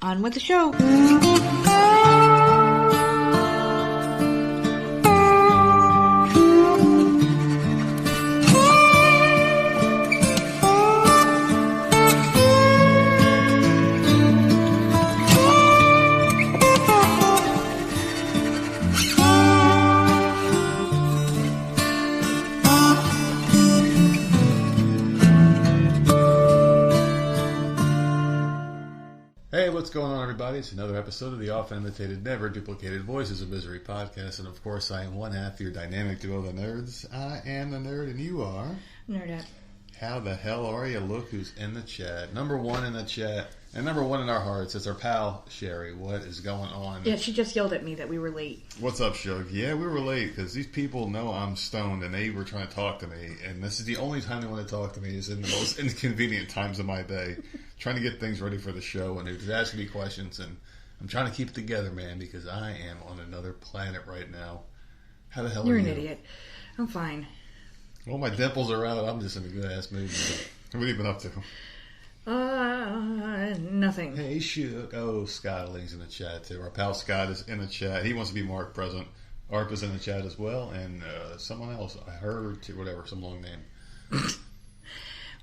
On with the show. What's going on, everybody? It's another episode of the often imitated, never duplicated Voices of Misery podcast, and of course I am one half of your dynamic duo, the nerds. I am the nerd, and you are? Nerdette. How the hell are you? Look who's in the chat. Number one in the chat, and number one in our hearts, it's our pal, Sherry. What is going on? Yeah, she just yelled at me that we were late. What's up, Shug? Yeah, we were late, because these people know I'm stoned, and they were trying to talk to me, and this is the only time they want to talk to me, is in the most inconvenient times of my day. Trying to get things ready for the show, and they're just asking me questions, and I'm trying to keep it together, man, because I am on another planet right now. How the hell You're are you? You're an idiot. I'm fine. Well, my dimples are out. I'm just in a good-ass mood. What have you been up to? Nothing. Hey, shoot. Oh, Scott Lee's in the chat, too. Our pal Scott is in the chat. He wants to be Mark present. Arp is in the chat as well, and someone else. I heard, whatever, some long name.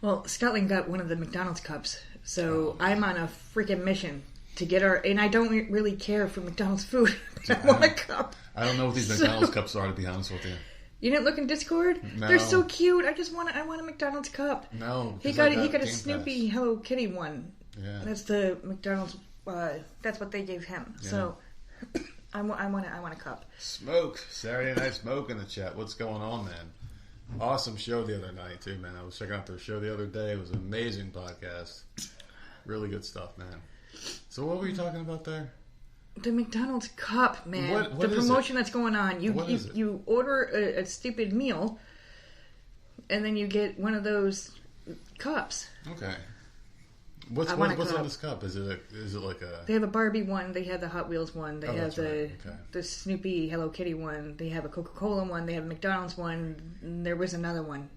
Well, Scotland got one of the McDonald's cups, so I'm on a freaking mission to get her, and I don't really care for McDonald's food. I want a cup. I don't know what these McDonald's cups are, to be honest with you. You didn't look in Discord? No. They're so cute. I want a McDonald's cup. No. He got a Snoopy Hello Kitty one. Yeah. That's the McDonald's, that's what they gave him. Yeah. So, I want a cup. Smoke. Saturday Night Smoke in the chat. What's going on, man? Awesome show the other night, too, man. I was checking out their show the other day. It was an amazing podcast. Really good stuff, man. So what were you talking about there? The McDonald's cup, man. What the promotion that's going on. You order a stupid meal, and then you get one of those cups. Okay. What's on this cup? Is it like a? They have a Barbie one. They have the Hot Wheels one. They have the Snoopy Hello Kitty one. They have a Coca-Cola one. They have a McDonald's one. And there was another one,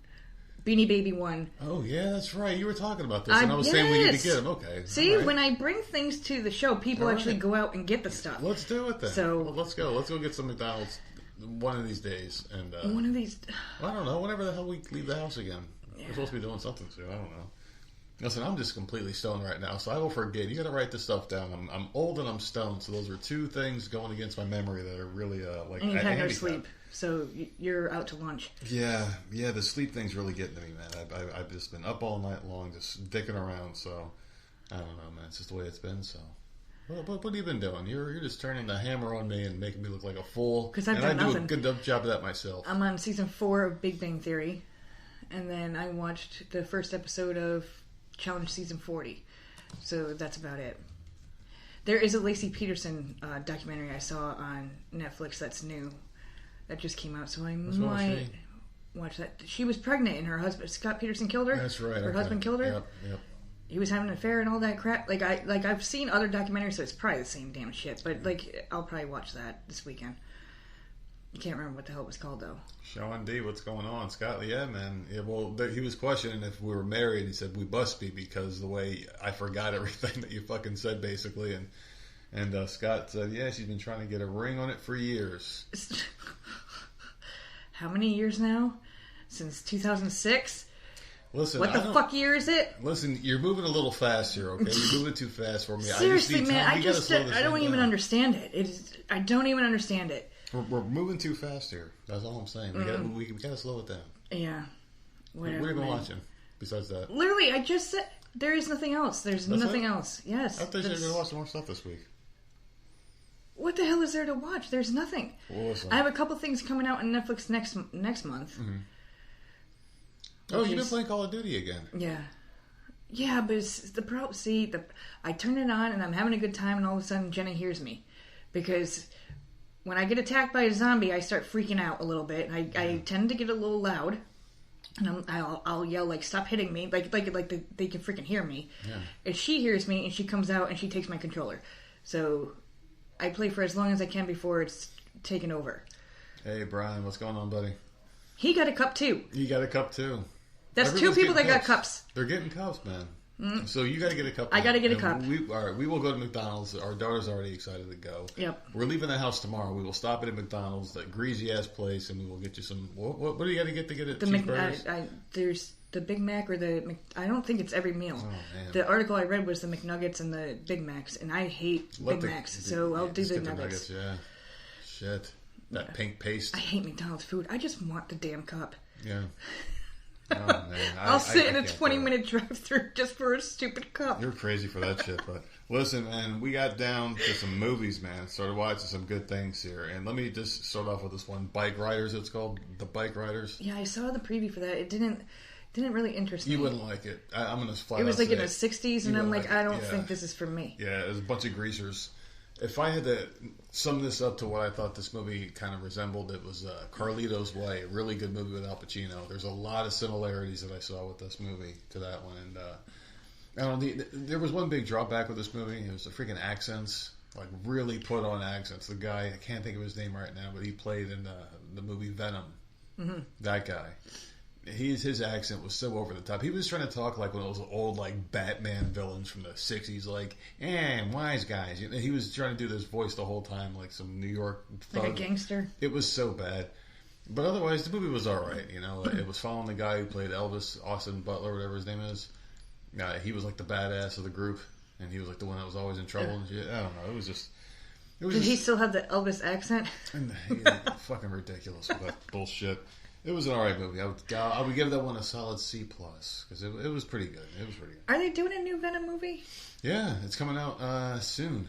Beanie Baby one. Oh yeah, that's right. You were talking about this, and I was saying we need to get them. Okay. See, when I bring things to the show, people actually go out and get the stuff. Let's do it then. So let's go. Let's go get some McDonald's one of these days. And one of these. I don't know. Whenever the hell we leave the house again, we're supposed to be doing something soon. I don't know. Listen, I'm just completely stoned right now, so I will forget. You got to write this stuff down. I'm old and I'm stoned, so those are two things going against my memory that are really like. And you've had no sleep, so you're out to lunch. Yeah, the sleep thing's really getting to me, man. I've just been up all night long, just dicking around. So I don't know, man. It's just the way it's been. So what have you been doing? You're just turning the hammer on me and making me look like a fool. Because I've done nothing. I do a good job of that myself. I'm on season 4 of Big Bang Theory, and then I watched the first episode of Challenge Season 40. So that's about it. There is a Lacey Peterson documentary I saw on Netflix that's new. That just came out, so I might watch that. She was pregnant and her husband, Scott Peterson, killed her. That's right. Her husband killed her. Yep. He was having an affair and all that crap. I've seen other documentaries, so it's probably the same damn shit. But I'll probably watch that this weekend. You can't remember what the hell it was called, though. Sean D, what's going on? Scott, yeah, man. Yeah, well, he was questioning if we were married. He said, we must be, because the way I forgot everything that you fucking said, basically. And Scott said, yeah, she's been trying to get a ring on it for years. How many years now? Since 2006? Listen, what the fuck year is it? Listen, you're moving a little fast here, okay? You're moving too fast for me. Seriously, man, I don't even understand it. I don't even understand it. We're moving too fast here. That's all I'm saying. We gotta slow it down. Yeah. Whatever, what have you been watching besides that? Literally, I just said there is nothing else. That's nothing else. Yes. I thought you were going to watch some more stuff this week. What the hell is there to watch? There's nothing. Well, I have a couple things coming out on Netflix next month. Mm-hmm. Oh, you've been playing Call of Duty again. Yeah. Yeah, but it's the problem. See, I turn it on and I'm having a good time, and all of a sudden Jenna hears me. Because when I get attacked by a zombie, I start freaking out a little bit. And I tend to get a little loud. And I'll yell, like, stop hitting me. Like they can freaking hear me. Yeah. And she hears me, and she comes out, and she takes my controller. So I play for as long as I can before it's taken over. Hey, Brian, what's going on, buddy? He got a cup, too. You got a cup, too. That's two people that got cups. They're getting cups, man. So you got to get a cup. I got to get a cup. All right, we will go to McDonald's. Our daughter's already excited to go. Yep. We're leaving the house tomorrow. We will stop at a McDonald's, that greasy ass place, and we will get you some. What do you got to get it? Cheeseburgers? There's the Big Mac or I don't think it's every meal. Oh, man. The article I read was the McNuggets and the Big Macs, and I hate Big Macs, so I'll do the nuggets. Yeah. Shit. That pink paste. I hate McDonald's food. I just want the damn cup. Yeah. Oh, man. I'll sit in a 20-minute drive-thru just for a stupid cup. You're crazy for that shit, but listen, man, we got down to some movies, man. Started watching some good things here, and let me just start off with this one, Bike Riders. It's called The Bike Riders. Yeah, I saw the preview for that. It didn't really interest me. You wouldn't like it. I'm gonna flat out. It was like say in the '60s, and I'm like, I don't think this is for me. Yeah, it was a bunch of greasers. If I had to sum this up to what I thought this movie kind of resembled, it was Carlito's Way, a really good movie with Al Pacino. There's a lot of similarities that I saw with this movie to that one. And I don't know, there was one big drawback with this movie. It was the freaking accents, like really put on accents. The guy, I can't think of his name right now, but he played in the movie Venom. Mm-hmm. That guy. His accent was so over the top. He was trying to talk like one of those old like Batman villains from the 60s, like, wise guys. He was trying to do this voice the whole time, like some New York thug. Like a gangster. It was so bad. But otherwise, the movie was alright, It was following the guy who played Elvis, Austin Butler, whatever his name is. He was like the badass of the group, and he was like the one that was always in trouble and shit. I don't know. It was just... Did he still have the Elvis accent? And fucking ridiculous with that bullshit. It was an alright movie. I would give that one a solid C+, because it was pretty good. It was pretty good. Are they doing a new Venom movie? Yeah, it's coming out soon.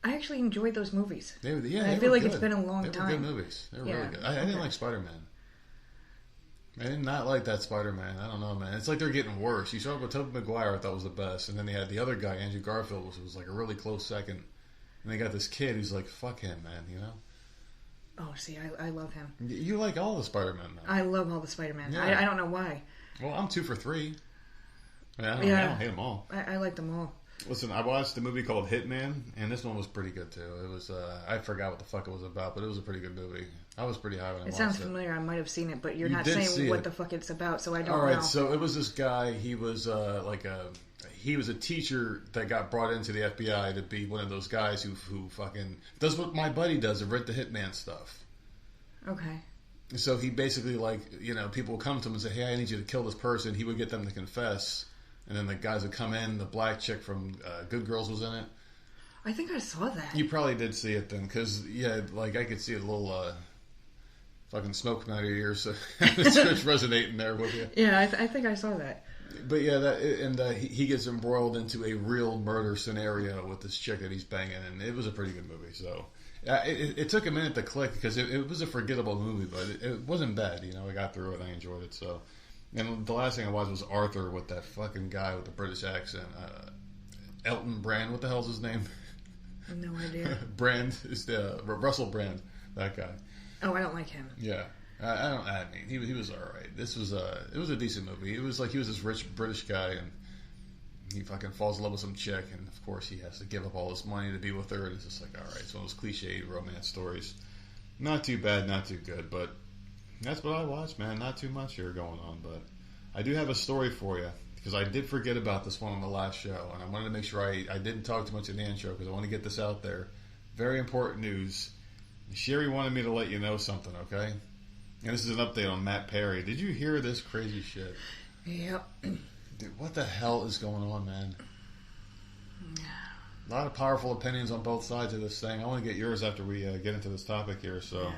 I actually enjoyed those movies. I feel like it's been a long time. They were good movies. They were really good. I didn't like Spider-Man. I did not like that Spider-Man. I don't know, man. It's like they're getting worse. You started with Tobey Maguire, I thought was the best, and then they had the other guy, Andrew Garfield, which was like a really close second. And they got this kid who's like, fuck him, man, Oh, see, I love him. You like all the Spider-Man, though. I love all the Spider-Man. Yeah. I don't know why. Well, I'm 2 for 3. I don't hate them all. I like them all. Listen, I watched a movie called Hitman, and this one was pretty good, too. It was, I forgot what the fuck it was about, but it was a pretty good movie. I was pretty high when I watched it. It sounds familiar. I might have seen it, but you're not saying what the fuck it's about, so I don't know. All right, so it was this guy. He was he was a teacher that got brought into the FBI to be one of those guys who fucking does what my buddy does, and read the Hitman stuff. Okay. So he basically, people would come to him and say, hey, I need you to kill this person. He would get them to confess. And then the guys would come in. The black chick from Good Girls was in it. I think I saw that. You probably did see it then. Because, I could see a little fucking smoke coming out of your ears. So it's resonating there with you. Yeah, I think I saw that. But he gets embroiled into a real murder scenario with this chick that he's banging. And it was a pretty good movie, so... It took a minute to click because it was a forgettable movie, but it wasn't bad. I got through it and I enjoyed it. So, and the last thing I watched was Arthur with that fucking guy with the British accent, Elton Brand. What the hell's his name? No idea. Brand is the Russell Brand, that guy. Oh, I don't like him. Yeah, I mean, he was all right. It was a decent movie. It was like he was this rich British guy and. He fucking falls in love with some chick, and of course he has to give up all his money to be with her, and it's just like, alright, it's one of those cliche romance stories. Not too bad, not too good, but that's what I watched, man. Not too much here going on, but I do have a story for you, because I did forget about this one on the last show, and I wanted to make sure I didn't talk too much in the intro, because I want to get this out there. Very important news. Sherry wanted me to let you know something, okay? And this is an update on Matt Perry. Did you hear this crazy shit? Yep. Dude, what the hell is going on, man? A lot of powerful opinions on both sides of this thing. I want to get yours after we get into this topic here. So,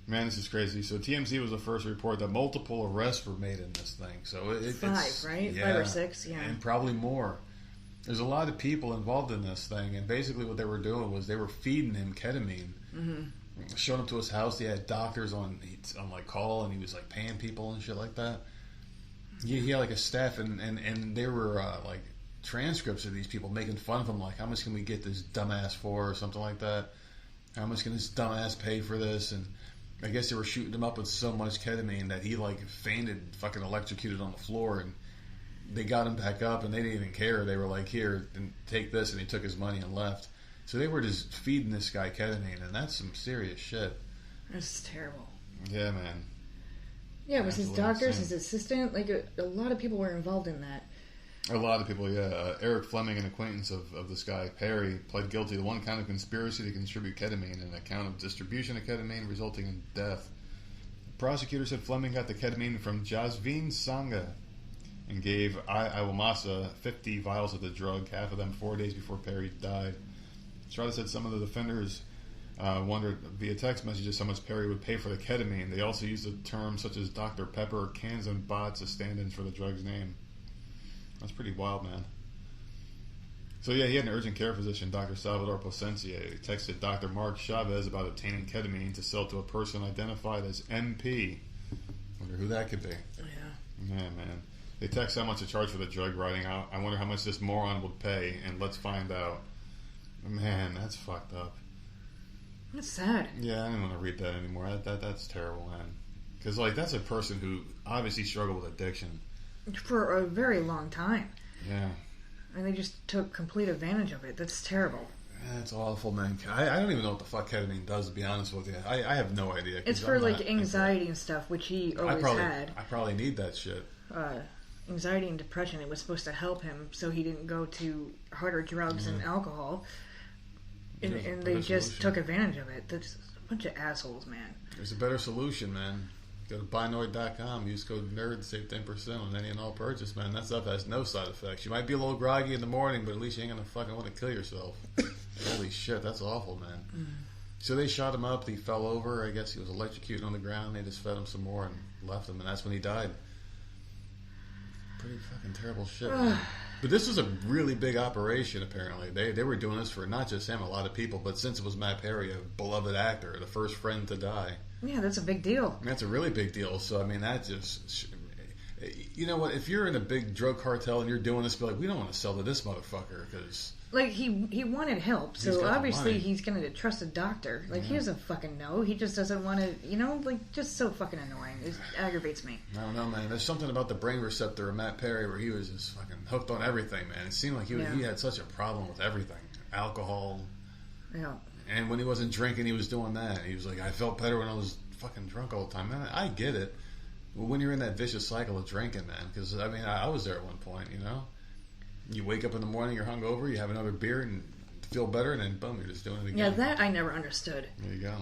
man, this is crazy. So TMZ was the first to report that multiple arrests were made in this thing. So it's 5, right? Yeah, 5 or 6, yeah. And probably more. There's a lot of people involved in this thing, and basically what they were doing was they were feeding him ketamine. Mm-hmm. Showing up to his house, he had doctors on like call, and he was like paying people and shit like that. He had like a staff, and there were like transcripts of these people making fun of him, like, how much can we get this dumbass for, or something like that? How much can this dumbass pay for this? And I guess they were shooting him up with so much ketamine that he like fainted, fucking electrocuted on the floor, and they got him back up, and they didn't even care. They were like, here, and take this, and he took his money and left. So they were just feeding this guy ketamine, and that's some serious shit. That's terrible. Yeah, man. Yeah, it was his doctors, his assistant. Like, a lot of people were involved in that. A lot of people, yeah. Eric Fleming, an acquaintance of this guy, Perry, pled guilty to one count of conspiracy to distribute ketamine and a count of distribution of ketamine resulting in death. The prosecutor said Fleming got the ketamine from Jasveen Sangha and gave Iwamasa 50 vials of the drug, half of them 4 days before Perry died. Strada said some of the defenders wondered via text messages how much Perry would pay for the ketamine. They also used a term such as Dr. Pepper or cans and bots as stand-ins for the drug's name. That's pretty wild, man. So yeah, he had an urgent care physician, Dr. Salvador Plasencia. He texted Dr. Mark Chavez about obtaining ketamine to sell to a person identified as MP. Wonder who that could be. Yeah, man. They text how much to charge for the drug, writing out, I wonder how much this moron would pay, and let's find out. Man, that's fucked up. That's sad. Yeah, I don't want to read that anymore. That's terrible, man. Because, like, that's a person who obviously struggled with addiction. For a very long time. Yeah. And they just took complete advantage of it. That's terrible. That's awful, man. I don't even know what the fuck ketamine does, to be honest with you. I have no idea. It's for, anxiety and stuff, which he always had. I probably need that shit. Anxiety and depression. It was supposed to help him so he didn't go to harder drugs and alcohol. And they just took advantage of it. That's a bunch of assholes, man. There's a better solution, man. Go to binoid.com, use code NERD, save 10% on any and all purchase, man. That stuff has no side effects. You might be a little groggy in the morning, but at least you ain't gonna fucking want to kill yourself. Holy shit, that's awful, man. So they shot him up, he fell over, I guess he was electrocuted on the ground, they just fed him some more and left him, and that's when he died. Pretty fucking terrible shit, man. But this was a really big operation, apparently. They were doing this for not just him, a lot of people, but since it was Matt Perry, a beloved actor, the first friend to die. Yeah, that's a big deal. That's a really big deal. So, I mean, that just... You know what? If you're in a big drug cartel and you're doing this, be like, we don't want to sell to this motherfucker, because... Like, he wanted help, so obviously he's going to trust a doctor. Like, he doesn't fucking know. He just doesn't want to, just so fucking annoying. It aggravates me. I don't know, man. There's something about the brain receptor of Matt Perry where he was just fucking hooked on everything, man. It seemed like he had such a problem with everything. Alcohol. Yeah. And when he wasn't drinking, he was doing that. He was like, I felt better when I was fucking drunk all the time. Man, I get it. Well, when you're in that vicious cycle of drinking, man, because, I mean, I was there at one point, you know? You wake up in the morning, you're hungover, you have another beer and feel better, and then boom, you're just doing it again. Yeah, that I never understood. There you go.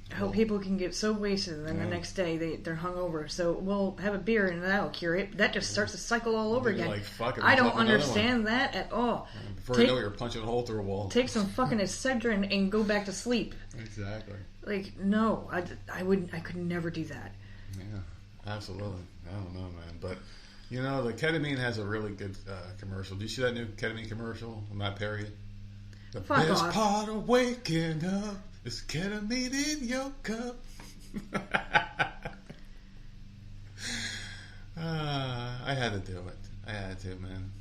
How people can get so wasted and then the next day they're hungover. So we'll have a beer and that'll cure it. That just starts the cycle all over again. Like, fuck it, I don't understand that at all. Before you know it, you're punching a hole through a wall. Take some fucking Excedrin and go back to sleep. Exactly. Like, no, I could never do that. Yeah, absolutely. I don't know, man, but... You know, the ketamine has a really good commercial. Did you see that new ketamine commercial with Matt Perry? The best part of waking up is ketamine in your cup. I had to do it. I had to, man.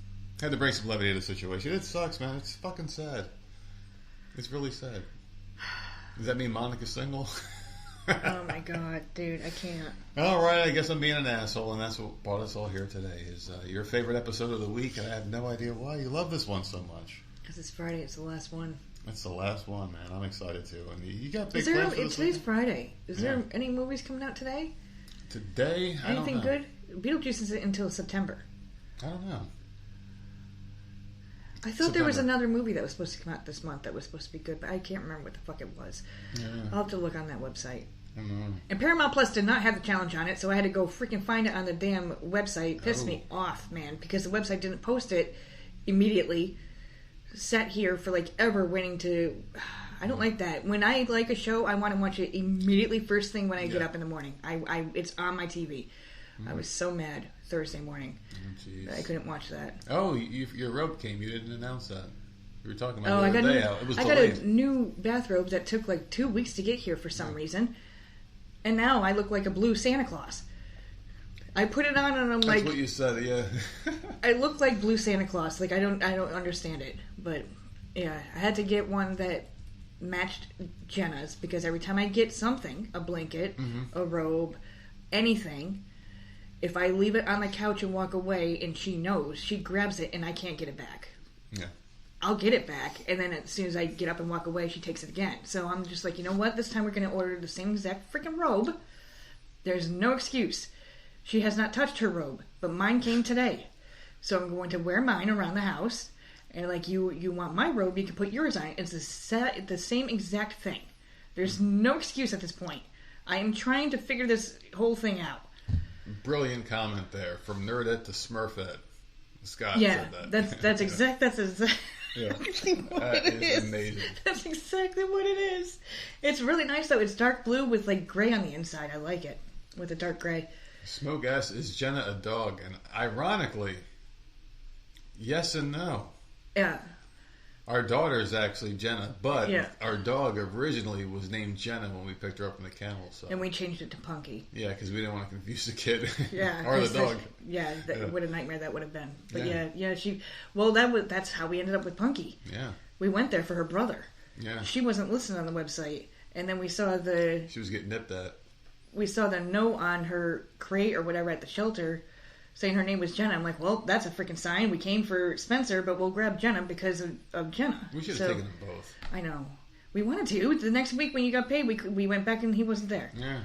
I had to bring some levity to the situation. It sucks, man. It's fucking sad. It's really sad. Does that mean Monica's single? Oh my god, dude, I can't. Alright, I guess I'm being an asshole, and that's what brought us all here today, is your favorite episode of the week, and I have no idea why you love this one so much. Because it's Friday, it's the last one. It's the last one, man. I'm excited too. And you got big plans for this today's Friday. Is there any movies coming out today? Today? I don't know. Anything good? Beetlejuice isn't until September. I don't know. I thought there was another movie that was supposed to come out this month that was supposed to be good, but I can't remember what the fuck it was. Yeah. I'll have to look on that website. And Paramount Plus did not have the challenge on it, so I had to go freaking find it on the damn website. Pissed me off, man, because the website didn't post it immediately. Sat here for like ever waiting to... I don't like that. When I like a show, I want to watch it immediately first thing when I get up in the morning. It's on my TV. I was so mad Thursday morning that I couldn't watch that. Oh, your robe came. You didn't announce that. You were talking about it the other day. It was delayed. I got a new bathrobe that took like 2 weeks to get here for some reason. And now I look like a blue Santa Claus. I put it on and I'm like... That's what you said, yeah. I look like blue Santa Claus. Like, I don't understand it. But, yeah, I had to get one that matched Jenna's because every time I get something, a blanket, a robe, anything... If I leave it on the couch and walk away and she knows, she grabs it and I can't get it back. Yeah. I'll get it back, and then as soon as I get up and walk away, she takes it again. So I'm just like, you know what? This time we're going to order the same exact freaking robe. There's no excuse. She has not touched her robe, but mine came today. So I'm going to wear mine around the house. And like you want my robe, you can put yours on. It's the same exact thing. There's no excuse at this point. I am trying to figure this whole thing out. Brilliant comment there, from Nerdette to Smurfette. Scott yeah, said that. That's exactly yeah. what it is is. Amazing. That's exactly what it is. It's really nice though. It's dark blue with like gray on the inside. I like it with a dark gray. Smoke asks, is Jenna a dog? And ironically, yes and no. Yeah. Our daughter is actually Jenna, but yeah. our dog originally was named Jenna when we picked her up in the kennel. So. And we changed it to Punky. Yeah, because we didn't want to confuse the kid. Yeah. or the dog. Yeah, what a nightmare that would have been. But yeah, that's how we ended up with Punky. Yeah. We went there for her brother. Yeah. She wasn't listed on the website. And then we saw She was getting nipped at. We saw the note on her crate or whatever at the shelter saying her name was Jenna. I'm like, well, that's a freaking sign. We came for Spencer, but we'll grab Jenna because of Jenna. We should have taken them both. I know. We wanted to. The next week when you got paid, we went back and he wasn't there. Yeah.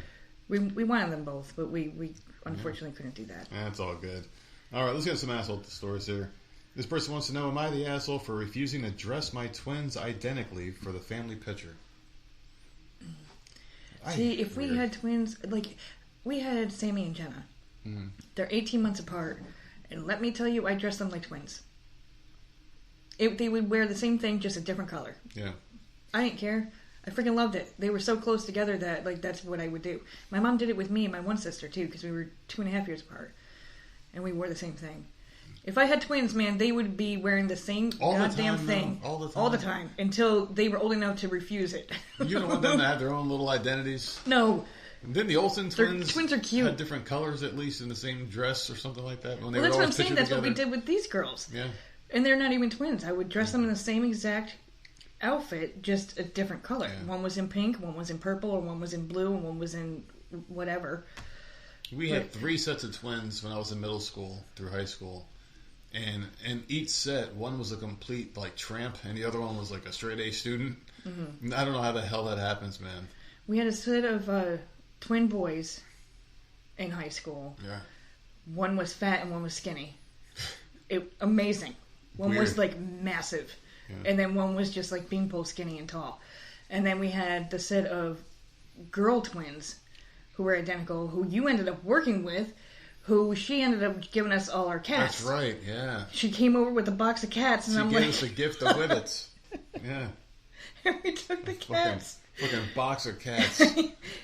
We wanted them both, but we unfortunately couldn't do that. That's all good. All right, let's get some asshole stories here. This person wants to know, am I the asshole for refusing to dress my twins identically for the family picture? See, if we had twins, like, we had Sammy and Jenna. Mm-hmm. They're 18 months apart. And let me tell you, I dressed them like twins. They would wear the same thing, just a different color. Yeah. I didn't care. I freaking loved it. They were so close together that, like, that's what I would do. My mom did it with me and my one sister, too, because we were 2.5 years apart. And we wore the same thing. If I had twins, man, they would be wearing the same goddamn thing. All the time. All the time. Until they were old enough to refuse it. You don't want them to have their own little identities? No. And then the Olsen twins are cute. Had different colors, at least, in the same dress or something like that. When they that's were what I'm saying. That's together. what we did with these girls. Yeah. And they're not even twins. I would dress them in the same exact outfit, just a different color. Yeah. One was in pink, one was in purple, or one was in blue, and one was in whatever. We had 3 sets of twins when I was in middle school through high school. And in each set, one was a complete, like, tramp, and the other one was, like, a straight-A student. Mm-hmm. I don't know how the hell that happens, man. We had a set of twin boys in high school. Yeah. One was fat and one was skinny. Amazing. One was, like, massive. Yeah. And then one was just, like, beanpole skinny and tall. And then we had the set of girl twins who were identical, who you ended up working with, who she ended up giving us all our cats. That's right, yeah. She came over with a box of cats, and she gave us a gift of Whippets. Yeah. And we took the cats. Fucking box of cats.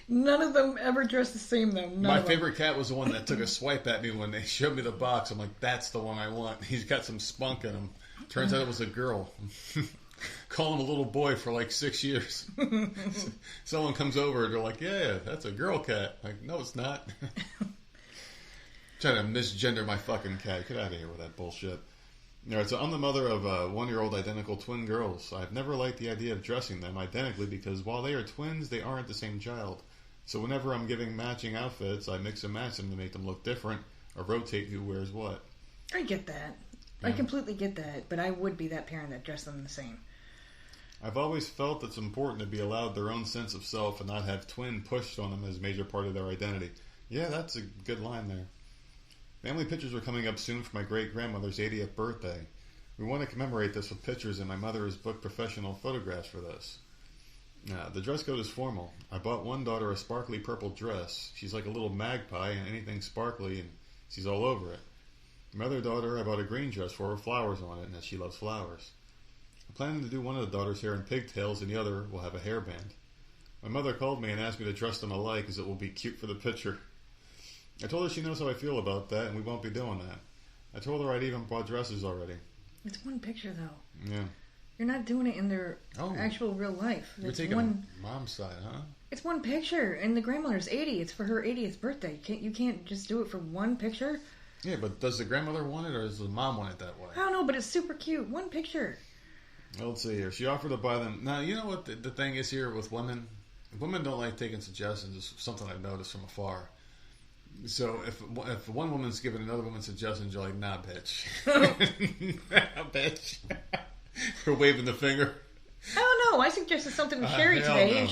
None of them ever dressed the same, though. My favorite cat was the one that took a swipe at me when they showed me the box. I'm like, that's the one I want. He's got some spunk in him. Turns out it was a girl. Call him a little boy for like 6 years. Someone comes over and they're like, yeah, that's a girl cat. Like, no, it's not. Trying to misgender my fucking cat. Get out of here with that bullshit. Alright, so I'm the mother of 1-year-old identical twin girls. I've never liked the idea of dressing them identically because while they are twins, they aren't the same child. So whenever I'm giving matching outfits, I mix and match them to make them look different or rotate who wears what. I get that. Yeah. I completely get that, but I would be that parent that dressed them the same. I've always felt it's important to be allowed their own sense of self and not have twin pushed on them as a major part of their identity. Yeah, that's a good line there. Family pictures are coming up soon for my great-grandmother's 80th birthday. We want to commemorate this with pictures, and my mother has booked professional photographs for this. The dress code is formal. I bought one daughter a sparkly purple dress. She's like a little magpie, and anything sparkly, and she's all over it. My other daughter, I bought a green dress for her, flowers on it, and that she loves flowers. I'm planning to do one of the daughters' hair in pigtails, and the other will have a hairband. My mother called me and asked me to dress them alike, as it will be cute for the picture. I told her she knows how I feel about that, and we won't be doing that. I told her I'd even bought dresses already. It's one picture, though. Yeah. You're not doing it in their actual real life. You're taking one mom's side, huh? It's one picture, and the grandmother's 80. It's for her 80th birthday. You can't just do it for one picture. Yeah, but does the grandmother want it, or does the mom want it that way? I don't know, but it's super cute. One picture. Well, let's see here. She offered to buy them. Now, you know what the thing is here with women? Women don't like taking suggestions. It's something I've noticed from afar. So if one woman's giving another woman suggestions, you're like, nah, bitch. Nah, bitch. We're waving the finger. I don't know. I suggested something to Sherry today, no. and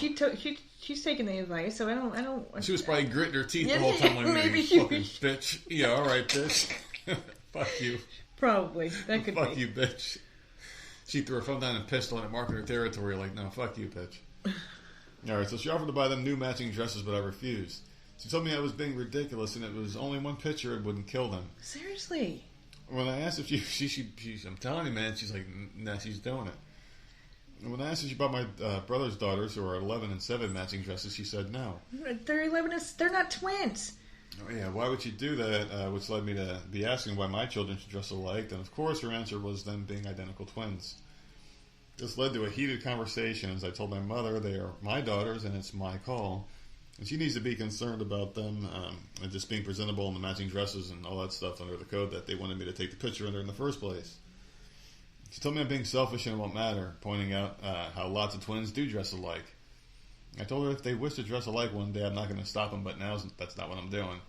she's taking the advice. So I don't. She was probably gritting her teeth the whole time. Like, maybe she fucking bitch. Yeah, all right, bitch. Fuck you. Probably. That could Fuck be. you, bitch. She threw her phone down and pistol and marked her territory like, no, fuck you, bitch. Alright, so she offered to buy them new matching dresses, but I refused. She told me I was being ridiculous and it was only one picture and wouldn't kill them. Seriously? When I asked if she I'm telling you, man, she's like, nah, she's doing it. And when I asked if she bought my brother's daughters, who are 11 and 7, matching dresses, she said no. They're 11 and... They're not twins. Oh, yeah, why would she do that? Which led me to be asking why my children should dress alike. And of course, her answer was them being identical twins. This led to a heated conversation as I told my mother they are my daughters and it's my call. And she needs to be concerned about them and just being presentable in the matching dresses and all that stuff under the code that they wanted me to take the picture under in the first place. She told me I'm being selfish and it won't matter, pointing out how lots of twins do dress alike. I told her if they wish to dress alike one day, I'm not going to stop them, but now that's not what I'm doing.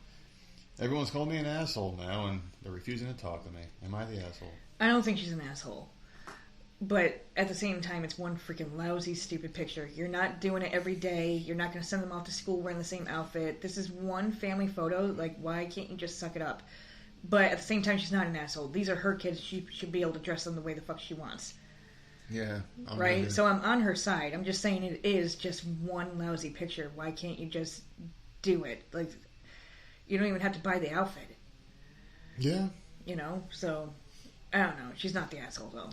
Everyone's calling me an asshole now, and they're refusing to talk to me. Am I the asshole? I don't think she's an asshole. But at the same time, it's one freaking lousy, stupid picture. You're not doing it every day. You're not going to send them off to school wearing the same outfit. This is one family photo. Like, why can't you just suck it up? But at the same time, she's not an asshole. These are her kids. She should be able to dress them the way the fuck she wants. Yeah. Right? So I'm on her side. I'm just saying it is just one lousy picture. Why can't you just do it? Like, you don't even have to buy the outfit. Yeah. You know? So, I don't know. She's not the asshole, though.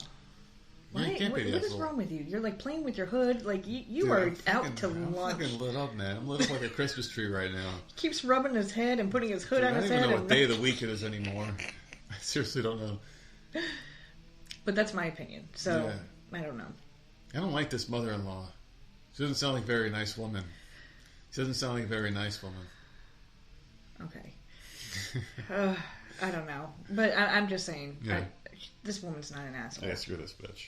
Yeah, you can't be the what asshole. is wrong with you? You're like playing with your hood. Like, you Dude, are out to I'm lunch. fucking lit up, man. I'm lit up like a Christmas tree right now. Keeps rubbing his head and putting his hood Dude, on his I head. don't even know what day of the week it is anymore. I seriously don't know. But that's my opinion. So, yeah. I don't know. I don't like this mother-in-law. She doesn't sound like a very nice woman. She doesn't sound like a very nice woman. Okay. I don't know. But I'm just saying. Yeah. This woman's not an asshole. Yeah, screw this bitch.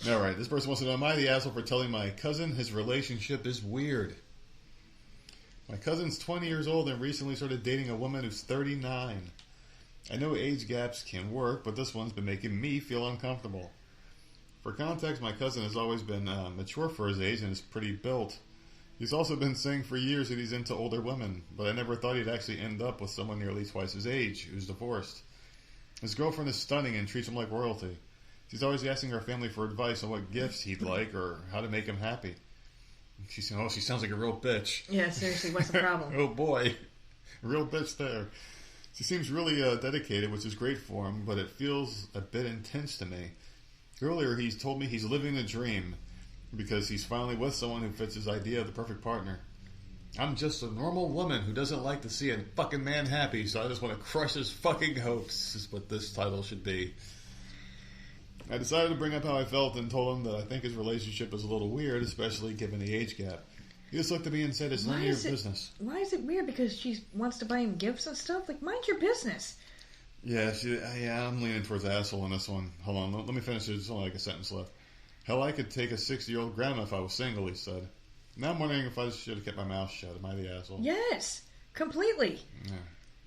Alright, this person wants to know, am I the asshole for telling my cousin his relationship is weird? My cousin's 20 years old and recently started dating a woman who's 39. I know age gaps can work, but this one's been making me feel uncomfortable. For context, my cousin has always been mature for his age and is pretty built. He's also been saying for years that he's into older women, but I never thought he'd actually end up with someone nearly twice his age, who's divorced. His girlfriend is stunning and treats him like royalty. She's always asking her family for advice on what gifts he'd like or how to make him happy. She sounds like a real bitch. Yeah, seriously, what's the problem? Oh boy, real bitch there. She seems really dedicated, which is great for him, but it feels a bit intense to me. Earlier, he's told me he's living the dream because he's finally with someone who fits his idea of the perfect partner. I'm just a normal woman who doesn't like to see a fucking man happy, so I just want to crush his fucking hopes, is what this title should be. I decided to bring up how I felt and told him that I think his relationship is a little weird, especially given the age gap. He just looked at me and said, it's none of your business. Why is it weird? Because she wants to buy him gifts and stuff? Like, mind your business. Yeah, I'm leaning towards asshole in this one. Hold on, let me finish it. There's only like a sentence left. Hell, I could take a 60-year-old grandma if I was single, he said. Now I'm wondering if I should have kept my mouth shut. Am I the asshole? Yes, completely. Yeah.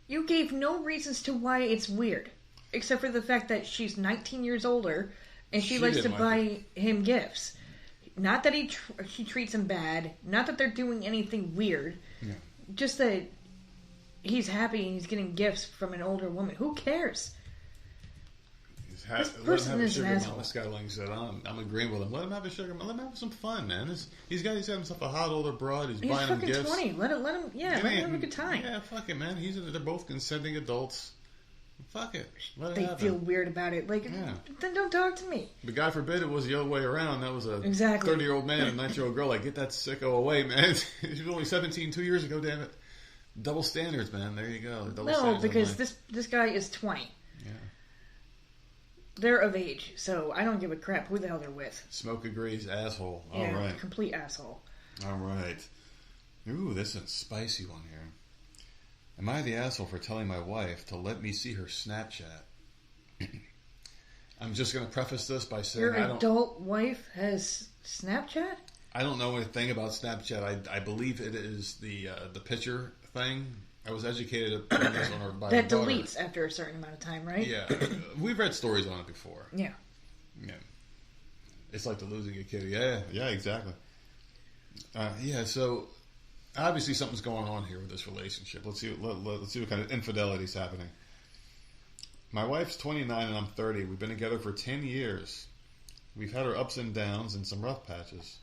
You gave no reasons to why it's weird, except for the fact that she's 19 years older and she likes to buy him gifts. Not that she treats him bad. Not that they're doing anything weird. Yeah. Just that he's happy and he's getting gifts from an older woman. Who cares? This person is an asshole. Skyline said, I'm agreeing with him. Let him have a sugar mama. Let him have some fun, man. He's got himself a hot older broad. He's buying him gifts. He's fucking 20. Let him let him have a good time. Yeah, fuck it, man. They're both consenting adults. Fuck it. They feel weird about it. Like, then don't talk to me. But God forbid it was the other way around. That was a 30-year-old man and a 9-year-old girl. Like, get that sicko away, man. She was only 17 2 years ago, damn it. Double standards, man. There you go. No, because this guy is 20. Yeah. They're of age, so I don't give a crap who the hell they're with. Smoke agrees, asshole. All yeah, right. Complete asshole. All right. Ooh, this is a spicy one here. Am I the asshole for telling my wife to let me see her Snapchat? I'm just going to preface this by saying your adult wife has Snapchat? I don't know anything about Snapchat. I believe it is the picture thing. I was educated on this on by that daughter. Deletes after a certain amount of time, right? Yeah. We've read stories on it before. Yeah. Yeah. It's like the losing a kid. Yeah, exactly. So obviously something's going on here with this relationship. Let's see what kind of infidelity is happening. My wife's 29 and I'm 30. We've been together for 10 years. We've had our ups and downs and some rough patches.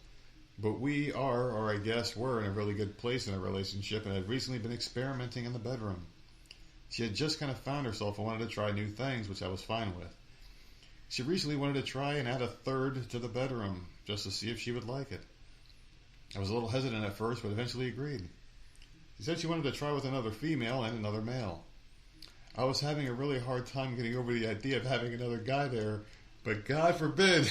But we are, or I guess were, in a really good place in our relationship and had recently been experimenting in the bedroom. She had just kind of found herself and wanted to try new things, which I was fine with. She recently wanted to try and add a third to the bedroom, just to see if she would like it. I was a little hesitant at first, but eventually agreed. She said she wanted to try with another female and another male. I was having a really hard time getting over the idea of having another guy there, but God forbid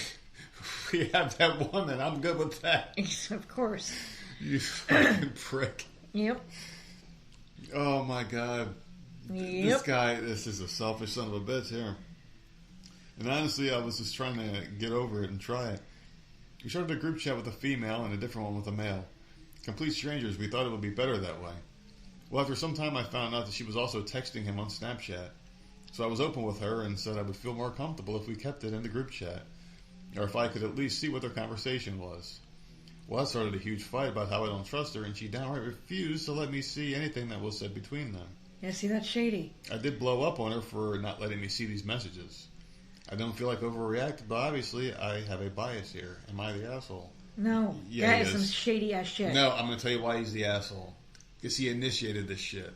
we have that woman. I'm good with that. Of course. You fucking prick. Yep. Oh my God. Yep. This is a selfish son of a bitch here. And honestly, I was just trying to get over it and try it. We started a group chat with a female and a different one with a male. Complete strangers, we thought it would be better that way. Well, after some time I found out that she was also texting him on Snapchat. So I was open with her and said I would feel more comfortable if we kept it in the group chat. Or if I could at least see what their conversation was. Well, that started a huge fight about how I don't trust her, and she downright refused to let me see anything that was said between them. Yeah, see, that's shady. I did blow up on her for not letting me see these messages. I don't feel like overreacted, but obviously I have a bias here. Am I the asshole? No, Yeah, that is some shady ass shit. No, I'm going to tell you why he's the asshole. Because he initiated this shit.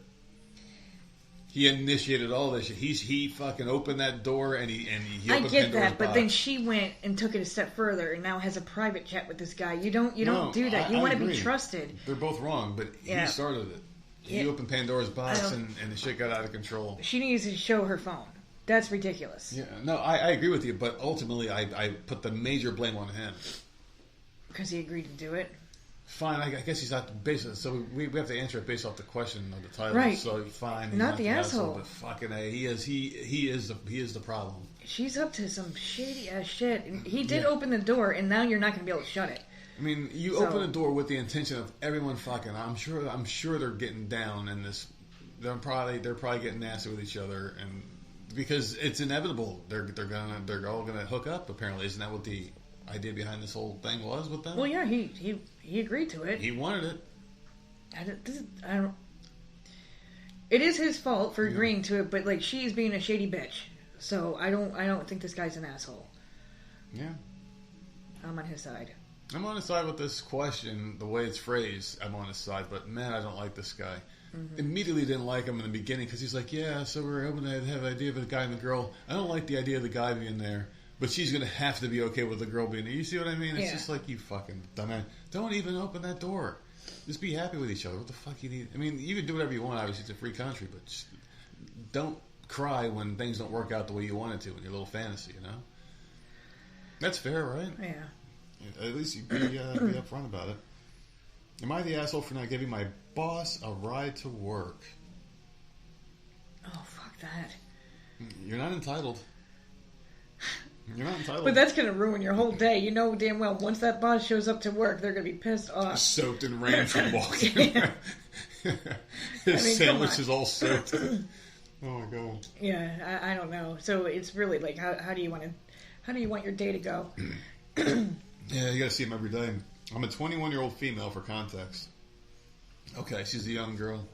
He initiated all this shit. He fucking opened that door and he opened I get Pandora's that, but box. then she went and took it a step further and now has a private chat with this guy. You don't do that. You want to be trusted. They're both wrong, but he started it. He opened Pandora's box and the shit got out of control. She needs to show her phone. That's ridiculous. Yeah, no, I agree with you, but ultimately I put the major blame on him. Because he agreed to do it? Fine, I guess he's not based on, so we have to answer it based off the question of the title. Right. So fine, he's not the asshole. but fucking A, he is the problem. She's up to some shady ass shit. And he did open the door, and now you're not going to be able to shut it. I mean, you open the door with the intention of everyone fucking. I'm sure they're getting down in this. They're probably getting nasty with each other, and because it's inevitable, they're all gonna hook up. Apparently, isn't that what the idea behind this whole thing was with them? Well, yeah, he agreed to it. He wanted it. I don't. It is his fault for agreeing to it, but like she's being a shady bitch. So I don't think this guy's an asshole. Yeah, I'm on his side. I'm on his side with this question, the way it's phrased. I'm on his side, but man, I don't like this guy. Mm-hmm. Immediately didn't like him in the beginning because he's like, yeah, so we're hoping to have an idea of the guy and the girl. I don't like the idea of the guy being there, but she's going to have to be okay with the girl being there. You see what I mean? It's just like, you fucking dumbass. Don't even open that door. Just be happy with each other. What the fuck you need? I mean, you can do whatever you want. Obviously, it's a free country, but just don't cry when things don't work out the way you want it to in your little fantasy, you know? That's fair, right? Yeah. At least you be upfront about it. Am I the asshole for not giving my boss a ride to work? Oh, fuck that. You're not entitled. You're not entitled. But that's going to ruin your whole day. You know damn well, once that boss shows up to work, they're going to be pissed off. Soaked in rain from walking around. His sandwich is all soaked. Oh, my God. Yeah, I don't know. So it's really like, how do you want your day to go? Yeah, you gotta see him every day. I'm a 21-year-old female, for context. Okay, she's a young girl.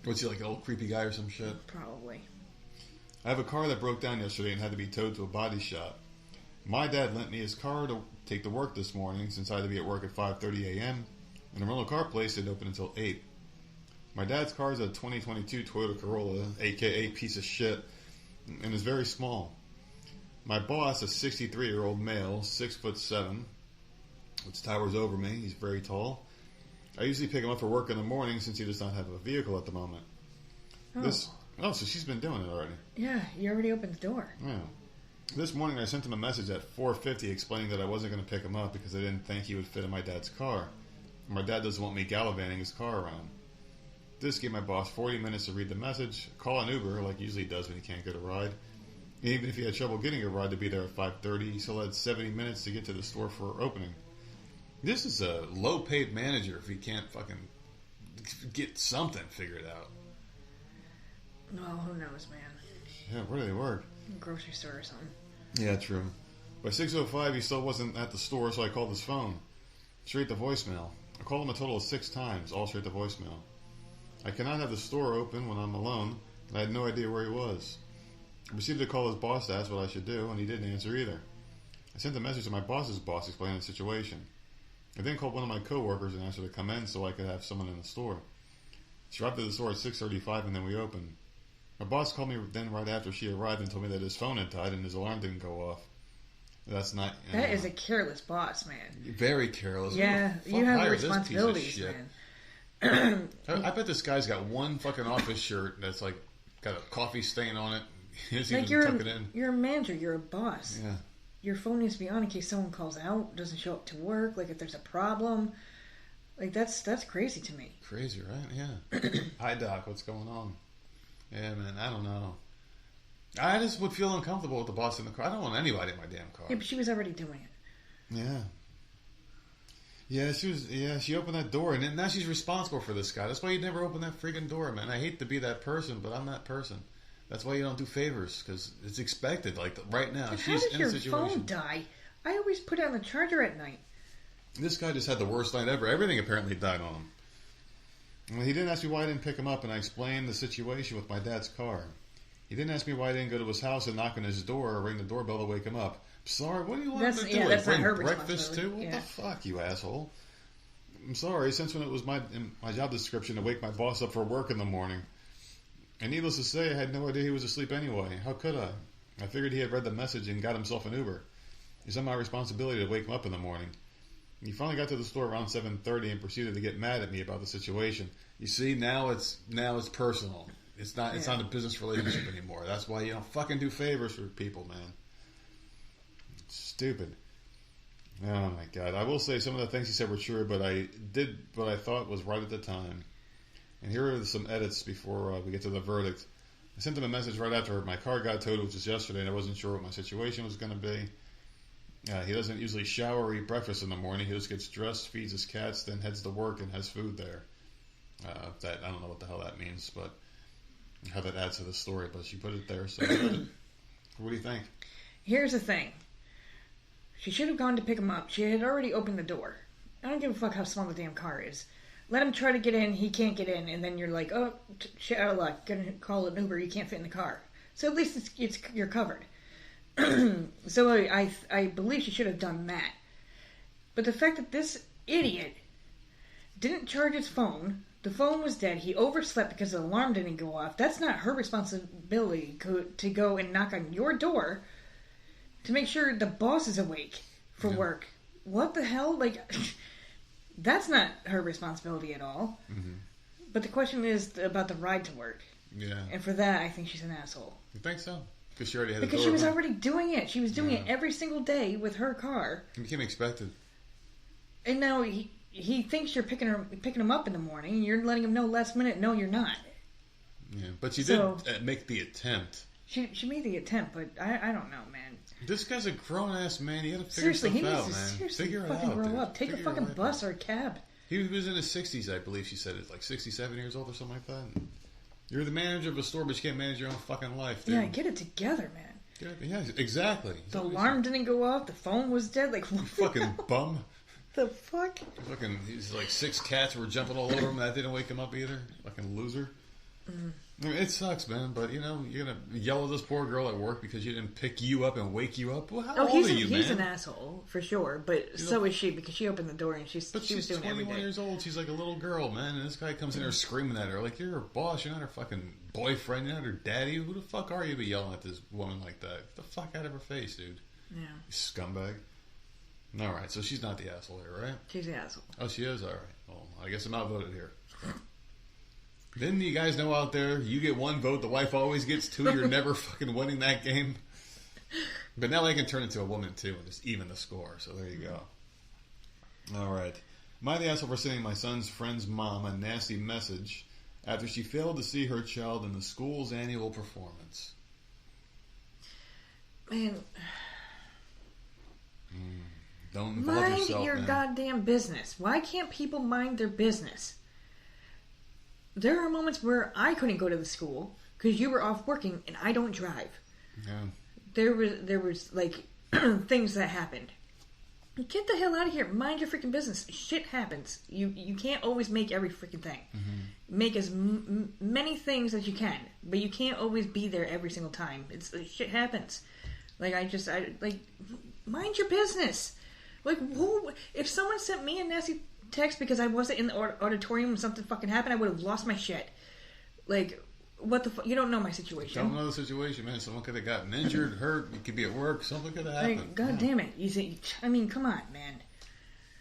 What's he, like an old creepy guy or some shit? Probably. I have a car that broke down yesterday and had to be towed to a body shop. My dad lent me his car to take to work this morning since I had to be at work at 5:30 a.m. and the rental car place didn't open until 8. My dad's car is a 2022 Toyota Corolla, aka piece of shit, and is very small. My boss, a 63-year-old male, 6'7", which towers over me. He's very tall. I usually pick him up for work in the morning since he does not have a vehicle at the moment. So she's been doing it already. Yeah, you already opened the door. Yeah. This morning I sent him a message at 4:50 explaining that I wasn't going to pick him up because I didn't think he would fit in my dad's car. My dad doesn't want me gallivanting his car around. This gave my boss 40 minutes to read the message, call an Uber like he usually does when he can't get a ride. Even if he had trouble getting a ride to be there at 5:30, he still had 70 minutes to get to the store for opening. This is a low-paid manager if he can't fucking get something figured out. Oh, who knows, man? Yeah, where do they work? Grocery store or something. Yeah, true. By 6:05, he still wasn't at the store, so I called his phone. Straight to voicemail. I called him a total of 6 times, all straight to voicemail. I cannot have the store open when I'm alone, and I had no idea where he was. I proceeded to call his boss to ask what I should do, and he didn't answer either. I sent a message to my boss's boss explaining the situation. I then called one of my coworkers and asked her to come in so I could have someone in the store. She arrived at the store at 6:35 and then we opened. My boss called me then right after she arrived and told me that his phone had died and his alarm didn't go off. That's not... That is a careless boss, man. Very careless. Yeah, you have responsibilities, man. I bet this guy's got one fucking office shirt that's like got a coffee stain on it. He doesn't like even tuck it in. You're a manager. You're a boss. Yeah. Your phone needs to be on in case someone calls out, doesn't show up to work. Like if there's a problem, like that's crazy to me. Crazy, right? Yeah. Hi, Doc. What's going on? Yeah, man. I don't know. I just would feel uncomfortable with the boss in the car. I don't want anybody in my damn car. Yeah, but she was already doing it. Yeah. Yeah, she was. Yeah, she opened that door, and then, now she's responsible for this guy. That's why you never open that freaking door, man. I hate to be that person, but I'm that person. That's why you don't do favors, because it's expected. Like right now, but she's in a situation. How does your phone die? I always put it on the charger at night. This guy just had the worst night ever. Everything apparently died on him. Well, he didn't ask me why I didn't pick him up, and I explained the situation with my dad's car. He didn't ask me why I didn't go to his house and knock on his door or ring the doorbell to wake him up. Sorry, what do you want him to do? Yeah, that's bring not her breakfast too? Yeah. What the fuck, you asshole? I'm sorry, since when it was in my job description to wake my boss up for work in the morning. And needless to say, I had no idea he was asleep anyway. How could I? I figured he had read the message and got himself an Uber. It's on my responsibility to wake him up in the morning. He finally got to the store around 7:30 and proceeded to get mad at me about the situation. You see, now it's personal. It's not a business relationship anymore. That's why you don't fucking do favors for people, man. It's stupid. Oh my God. I will say some of the things he said were true, but I did what I thought was right at the time. And here are some edits before we get to the verdict. I sent him a message right after my car got towed, which was yesterday, and I wasn't sure what my situation was going to be. He doesn't usually shower or eat breakfast in the morning. He just gets dressed, feeds his cats, then heads to work and has food there. I don't know what the hell that means, but how that adds to the story. But she put it there, so what do you think? Here's the thing. She should have gone to pick him up. She had already opened the door. I don't give a fuck how small the damn car is. Let him try to get in. He can't get in, and then you're like, oh, shit out of luck. Gonna call an Uber. You can't fit in the car. So at least you're covered. So I believe she should have done that. But the fact that this idiot didn't charge his phone, the phone was dead, he overslept because the alarm didn't go off, that's not her responsibility to go and knock on your door to make sure the boss is awake for work. What the hell? Like, that's not her responsibility at all. Mm-hmm. But the question is about the ride to work. Yeah. And for that, I think she's an asshole. You think so? Because she already had Because she was already doing it. She was doing it every single day with her car. It became expected. And now he thinks you're picking him up in the morning, and you're letting him know last minute, no, you're not. Yeah, but she did make the attempt. She made the attempt, but I don't know, man. This guy's a grown-ass man. You gotta figure stuff out, man. Seriously, figure fucking it out, grow dude. up. Take a fucking bus or a cab. He was in his 60s, I believe she said. It's like 67 years old or something like that. You're the manager of a store, but you can't manage your own fucking life, dude. Yeah, get it together, man. Yeah, exactly. The alarm didn't go off. The phone was dead. Like, what? You fucking bum. The fuck? Fucking, he's like 6 cats were jumping all over him. That didn't wake him up either. Fucking loser. Mm. I mean, it sucks, man. But you know, you're gonna yell at this poor girl at work because she didn't pick you up and wake you up. Well, how old are you, man? He's an asshole for sure. But so is she, because she opened the door and she was doing it every day. She's 21 years old. She's like a little girl, man. And this guy comes in there screaming at her like, "You're her boss. You're not her fucking boyfriend. You're not her daddy. Who the fuck are you to be yelling at this woman like that? Get the fuck out of her face, dude. Yeah, you scumbag." All right, so she's not the asshole here, right? She's the asshole. Oh, she is? All right. Well, I guess I'm outvoted here. Didn't you guys know out there, you get 1 vote, the wife always gets 2, you're never fucking winning that game? But now I can turn into a woman too and just even the score, so there you go. All right. Am I the asshole for sending my son's friend's mom a nasty message after she failed to see her child in the school's annual performance? Man... Don't involve yourself, mind your goddamn business. Why can't people mind their business? There are moments where I couldn't go to the school because you were off working and I don't drive. Yeah. There was like things that happened. Get the hell out of here. Mind your freaking business. Shit happens. You can't always make every freaking thing. Make as many things as you can, but you can't always be there every single time. Shit happens. Like, mind your business. Like, if someone sent me a nasty text because I wasn't in the auditorium when something fucking happened, I would have lost my shit. Like, what the fuck? You don't know my situation. Don't know the situation, man. Someone could have gotten injured, hurt. You could be at work. Something could have happened. Like, God damn it. I mean, come on, man.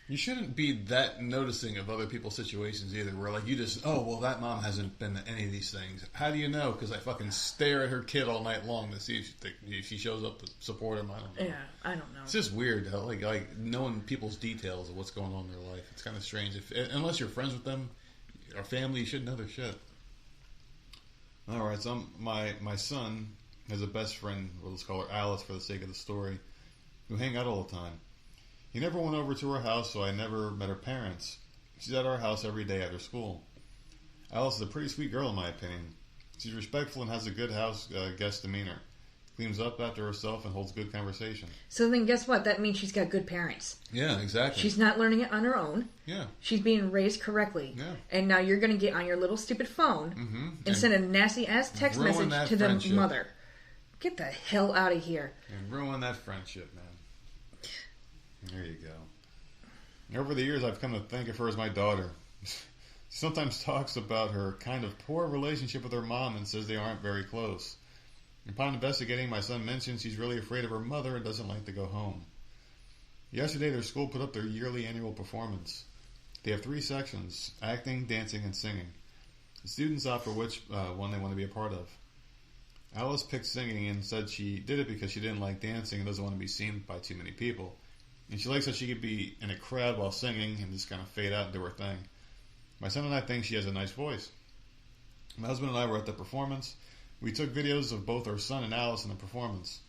You shouldn't be that noticing of other people's situations either, where like you just, oh, well, that mom hasn't been to any of these things. How do you know? Because I fucking stare at her kid all night long to see if she shows up to support him. I don't know. Yeah, I don't know. It's just weird, how, like knowing people's details of what's going on in their life. It's kind of strange. Unless you're friends with them or family, you should know their shit. All right, so my son has a best friend, let's call her Alice for the sake of the story, who hang out all the time. He never went over to her house, so I never met her parents. She's at our house every day after school. Alice is a pretty sweet girl, in my opinion. She's respectful and has a good house guest demeanor. Cleans up after herself and holds good conversation. So then guess what? That means she's got good parents. Yeah, exactly. She's not learning it on her own. Yeah. She's being raised correctly. Yeah. And now you're going to get on your little stupid phone and send a nasty-ass text message to the mother. Get the hell out of here. And ruin that friendship, man. There you go. Over the years, I've come to think of her as my daughter. She sometimes talks about her kind of poor relationship with her mom and says they aren't very close. Upon investigating, my son mentions she's really afraid of her mother and doesn't like to go home. Yesterday, their school put up their yearly annual performance. They have 3 sections: acting, dancing, and singing. The students opt for which one they want to be a part of. Alice picked singing and said she did it because she didn't like dancing and doesn't want to be seen by too many people. And she likes that she could be in a crowd while singing and just kind of fade out and do her thing. My son and I think she has a nice voice. My husband and I were at the performance. We took videos of both our son and Alice in the performance.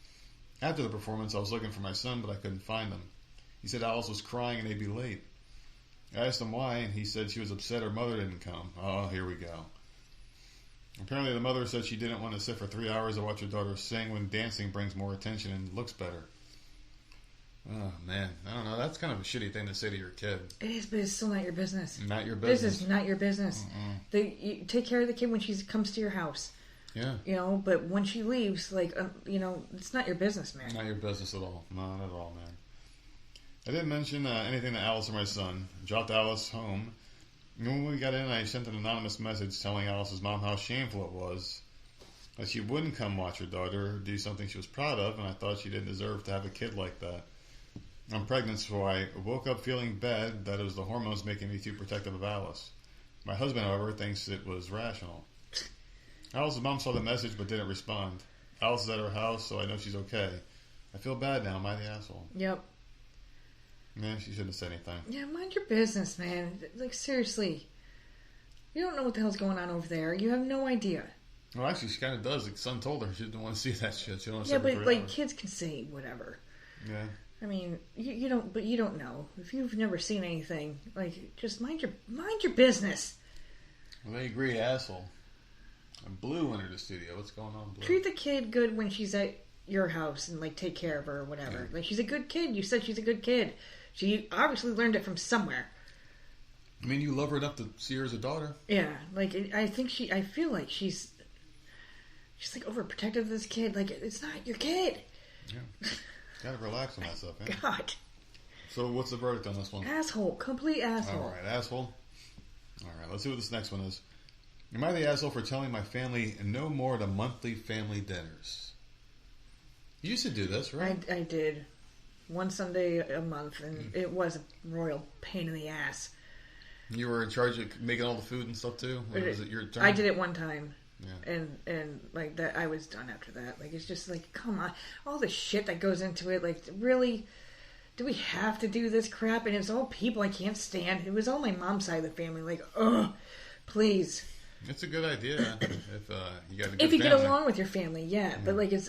After the performance, I was looking for my son, but I couldn't find him. He said Alice was crying and they'd be late. I asked him why, and he said she was upset her mother didn't come. Oh, here we go. Apparently the mother said she didn't want to sit for 3 hours to watch her daughter sing when dancing brings more attention and looks better. Oh, man. I don't know. That's kind of a shitty thing to say to your kid. It is, but it's still not your business. Not your business. This is not your business. You take care of the kid when she comes to your house. Yeah. You know, but when she leaves, it's not your business, man. Not your business at all. Not at all, man. I didn't mention anything to Alice or my son. I dropped Alice home. And when we got in, I sent an anonymous message telling Alice's mom how shameful it was that she wouldn't come watch her daughter do something she was proud of, and I thought she didn't deserve to have a kid like that. I'm pregnant, so I woke up feeling bad that it was the hormones making me too protective of Alice. My husband, however, thinks it was rational. Alice's mom saw the message but didn't respond. Alice is at her house, so I know she's okay. I feel bad now. Am I the asshole? Yep. Man, she shouldn't have said anything. Yeah, mind your business, man. Like, seriously. You don't know what the hell's going on over there. You have no idea. Well, actually, she kind of does. The son told her she didn't want to see that shit. She don't want to see but, 3 hours. Kids can say whatever. Yeah. I mean, you don't know. If you've never seen anything, just mind your business. Well, they agree, asshole. And Blue entered the studio. What's going on, Blue? Treat the kid good when she's at your house and, take care of her or whatever. Yeah. She's a good kid. You said she's a good kid. She obviously learned it from somewhere. I mean, you love her enough to see her as a daughter. Yeah, I feel like she's overprotective of this kid. It's not your kid. Yeah. Gotta relax on that stuff, man. God. So what's the verdict on this one? Asshole. Complete asshole. Alright, asshole. Alright, let's see what this next one is. Am I the asshole for telling my family no more to monthly family dinners? You used to do this, right? I did. One Sunday a month, and it was a royal pain in the ass. You were in charge of making all the food and stuff too? Or was it your turn? I did it one time. Yeah. And that, I was done after that. It's just come on, all the shit that goes into it. Really, do we have to do this crap? And it's all people I can't stand. It was all my mom's side of the family. Ugh, please. It's a good idea if you got a good if you family. Get along with your family, yeah. But it's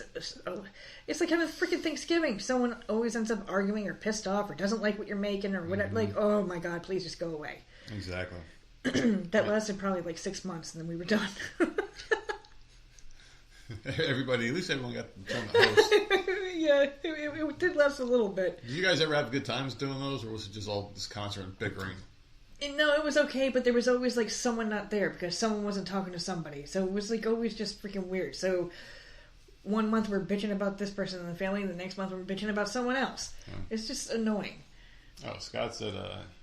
like having a freaking Thanksgiving. Someone always ends up arguing or pissed off or doesn't like what you're making or whatever. Oh my God, please just go away. Exactly. That lasted probably 6 months, and then we were done. Everybody, at least everyone got the host. Yeah, it did last a little bit. Did you guys ever have good times doing those, or was it just all this constant bickering? No, it was okay, but there was always like someone not there because someone wasn't talking to somebody. So it was like always just freaking weird. So one month we're bitching about this person in the family, and the next month we're bitching about someone else. Yeah. It's just annoying. Oh, Scott said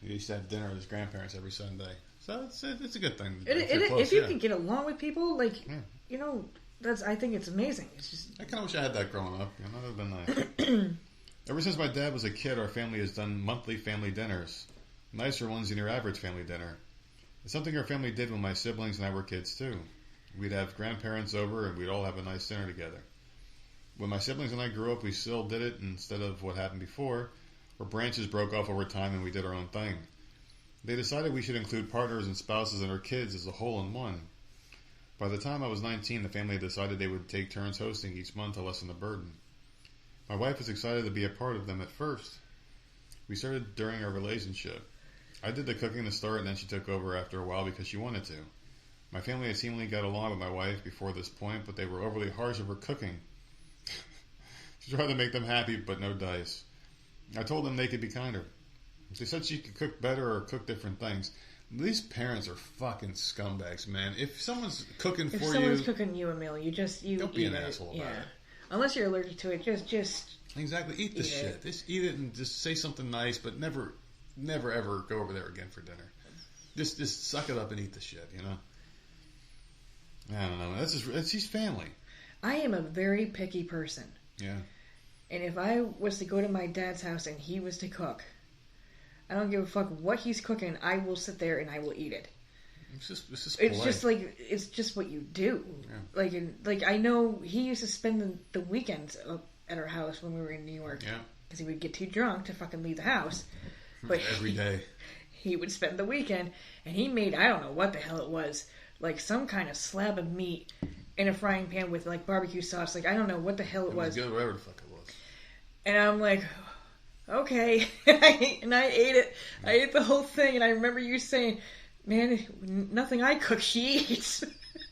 he used to have dinner with his grandparents every Sunday. So it's a good thing. If you can get along with people, like, you know, I think it's amazing. It's just... I kind of wish I had that growing up. You know, that would have been nice. Ever since my dad was a kid, our family has done monthly family dinners. Nicer ones than your average family dinner. It's something our family did when my siblings and I were kids, too. We'd have grandparents over, and we'd all have a nice dinner together. When my siblings and I grew up, we still did it instead of what happened before, where branches broke off over time and we did our own thing. They decided we should include partners and spouses and our kids as a whole in one. By the time I was 19, the family decided they would take turns hosting each month to lessen the burden. My wife was excited to be a part of them at first. We started during our relationship. I did the cooking to start, and then she took over after a while because she wanted to. My family had seemingly got along with my wife before this point, but they were overly harsh of her cooking. She tried to make them happy, but no dice. I told them they could be kinder. They said she could cook better or cook different things. These parents are fucking scumbags, man. If someone's cooking for you... If someone's cooking you a meal, you don't be an asshole about it. Unless you're allergic to it, just... Exactly. Eat the shit. Just eat it and just say something nice, but never ever go over there again for dinner. Just suck it up and eat the shit, you know? I don't know. That's his family. I am a very picky person. Yeah. And if I was to go to my dad's house and he was to cook, I don't give a fuck what he's cooking. I will sit there and I will eat it. It's just what you do. Yeah. Like I know he used to spend the weekends at our house when we were in New York. Yeah. Because he would get too drunk to fucking leave the house. But every day. He would spend the weekend, and he made, I don't know what the hell it was, like some kind of slab of meat in a frying pan with like barbecue sauce. Like I don't know what the hell it was. Good, whatever the fuck it was. And I'm like, okay. And I ate it. I ate the whole thing, and I remember you saying, man, nothing I cook, she eats.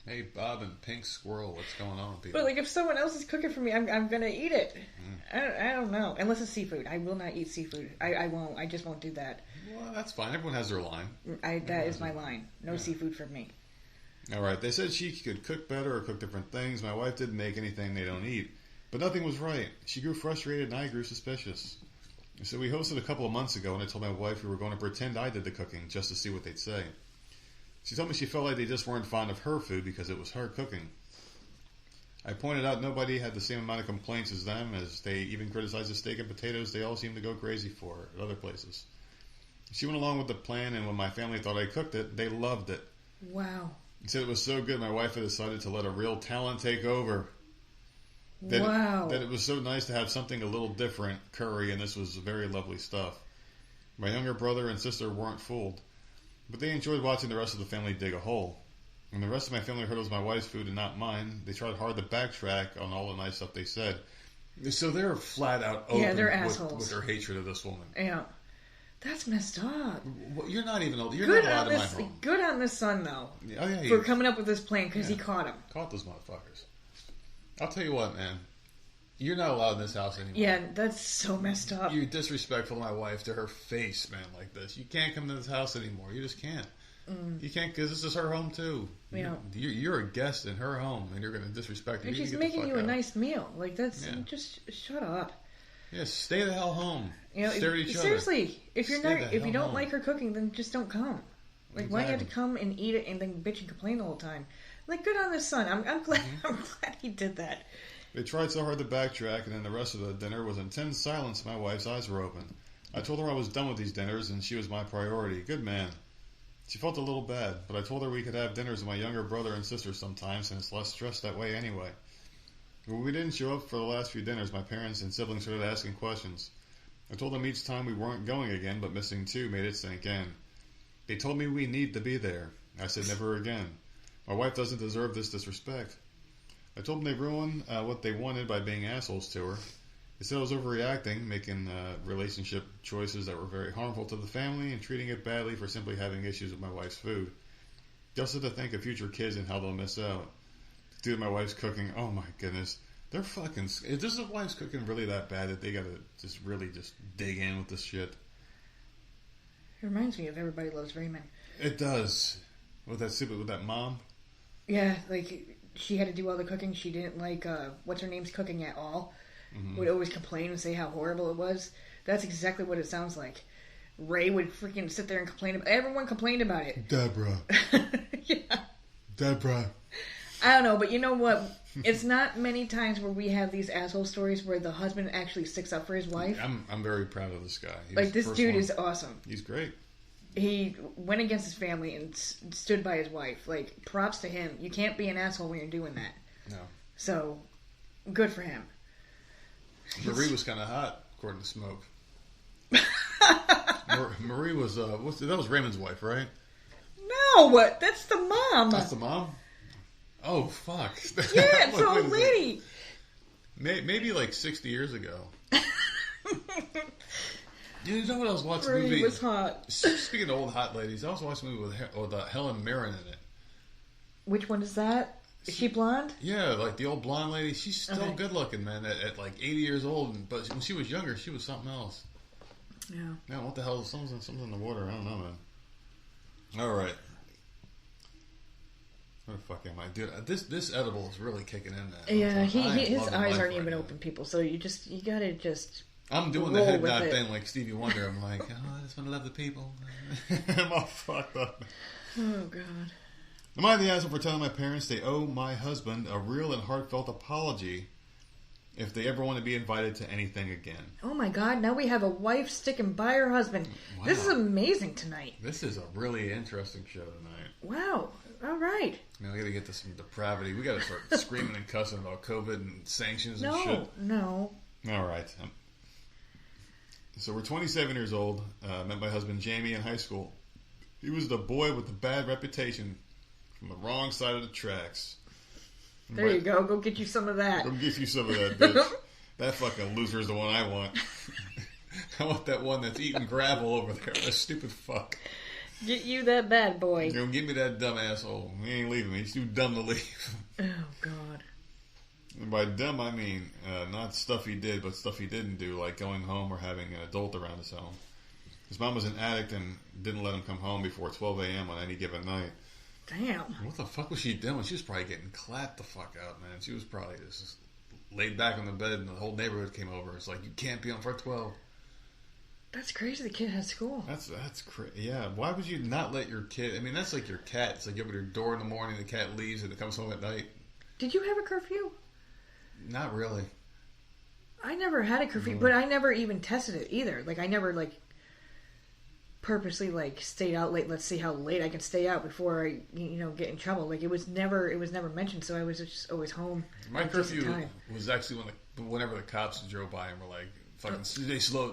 Hey, Bob and Pink Squirrel, what's going on with people? But like, if someone else is cooking for me, I'm gonna eat it. I don't know. Unless it's seafood. I will not eat seafood. I won't. I just won't do that. Well, that's fine. Everyone has their line. That is my line. No seafood for me. All right. They said she could cook better or cook different things. My wife didn't make anything they don't eat. But nothing was right. She grew frustrated and I grew suspicious. So we hosted a couple of months ago, and I told my wife we were going to pretend I did the cooking just to see what they'd say. She told me she felt like they just weren't fond of her food because it was her cooking. I pointed out nobody had the same amount of complaints as them, as they even criticized the steak and potatoes they all seemed to go crazy for at other places. She went along with the plan, and when my family thought I cooked it, they loved it. Wow. She said it was so good, my wife had decided to let a real talent take over. Wow. That it was so nice to have something a little different, curry, and this was very lovely stuff. My younger brother and sister weren't fooled, but they enjoyed watching the rest of the family dig a hole. When the rest of my family heard it was my wife's food and not mine, they tried hard to backtrack on all the nice stuff they said. So they're flat out open they're assholes. With their hatred of this woman. Yeah. That's messed up. Well, you're not even old. You're not allowed in my home. Good on this son, though. Oh, yeah. For coming up with this plan, because he caught him. Caught those motherfuckers. I'll tell you what, man. You're not allowed in this house anymore. Yeah, that's so messed up. You're disrespectful to my wife, to her face, man, like this. You can't come to this house anymore. You just can't. You can't, because this is her home, too. Yeah. You're a guest in her home, and you're going to disrespect her. And she's making you a nice meal. Like, that's... Just shut up. Yeah, stay the hell home. You know, stare at each other. Seriously, if you don't like her cooking, then just don't come. Like, why do you have to come and eat it and then bitch and complain the whole time? Like, good on this son. I'm glad. I'm glad he did that. They tried so hard to backtrack, and then the rest of the dinner was intense silence. My wife's eyes were open. I told her I was done with these dinners, and she was my priority. Good man. She felt a little bad, but I told her we could have dinners with my younger brother and sister sometimes, and it's less stress that way anyway. When we didn't show up for the last few dinners, my parents and siblings started asking questions. I told them each time we weren't going again, but missing two made it sink in. They told me we need to be there. I said never again. My wife doesn't deserve this disrespect. I told them they ruined what they wanted by being assholes to her. They said I was overreacting, making relationship choices that were very harmful to the family, and treating it badly for simply having issues with my wife's food. Just to think of future kids and how they'll miss out. Due to my wife's cooking, oh my goodness. They're fucking... Is this wife's cooking really that bad that they gotta just really just dig in with this shit? It reminds me of Everybody Loves Raymond. It does. With that mom? Yeah, like, she had to do all the cooking. She didn't like, what's-her-name's cooking at all. Mm-hmm. Would always complain and say how horrible it was. That's exactly what it sounds like. Ray would freaking sit there and complain. Everyone complained about it. Deborah. Yeah. Deborah. I don't know, but you know what? It's not many times where we have these asshole stories where the husband actually sticks up for his wife. I'm very proud of this guy. Like, this dude is awesome. He's great. He went against his family and stood by his wife. Like, props to him. You can't be an asshole when you're doing that. No. So, good for him. Marie was kind of hot, according to Smoke. Marie was, that was Raymond's wife, right? No, that's the mom. That's the mom? Oh, fuck. Yeah, it's an old lady. Maybe like 60 years ago. You know what I was watching? Marie movie was hot. Speaking of old hot ladies, I was watching a movie with Helen Mirren in it. Which one is that? Is she blonde? Yeah, like the old blonde lady. She's still good looking, man, at like 80 years old. But when she was younger, she was something else. Yeah. Now, what the hell? Something's in the water. I don't know, man. All right. Where the fuck am I? Dude, this edible is really kicking in, man. Yeah, his eyes aren't even open, people. So you gotta just. I'm doing the head nod thing like Stevie Wonder. I'm like, I just want to love the people. I'm all fucked up. Oh, God. Am I the asshole for telling my parents they owe my husband a real and heartfelt apology if they ever want to be invited to anything again? Oh, my God. Now we have a wife sticking by her husband. Wow. This is amazing tonight. This is a really interesting show tonight. Wow. All right. Man, we got to get to some depravity. We got to start screaming and cussing about COVID and sanctions and shit. No. All right. So we're 27 years old. Met my husband Jamie in high school. He was the boy with the bad reputation from the wrong side of the tracks. There you go. Go get you some of that. Go get you some of that, bitch. That fucking loser is the one I want. I want that one that's eating gravel over there. That stupid fuck. Get you that bad boy. You're gonna give me that dumb asshole. He ain't leaving me. He's too dumb to leave. Oh, God. And by dumb, I mean not stuff he did, but stuff he didn't do, like going home or having an adult around his home. His mom was an addict and didn't let him come home before 12 a.m. on any given night. Damn. What the fuck was she doing? She was probably getting clapped the fuck out, man. She was probably just laid back on the bed and the whole neighborhood came over. It's like, you can't be on for 12. That's crazy. The kid has school. That's crazy. Yeah. Why would you not let your kid? I mean, that's like your cat. It's like you open your door in the morning, the cat leaves, and it comes home at night. Did you have a curfew? Not really. I never had a curfew, but I never even tested it either. Like, I never, purposely, stayed out late. Let's see how late I can stay out before I, get in trouble. Like, it was never mentioned, so I was just always home. My curfew was actually whenever the cops drove by and were like, fucking,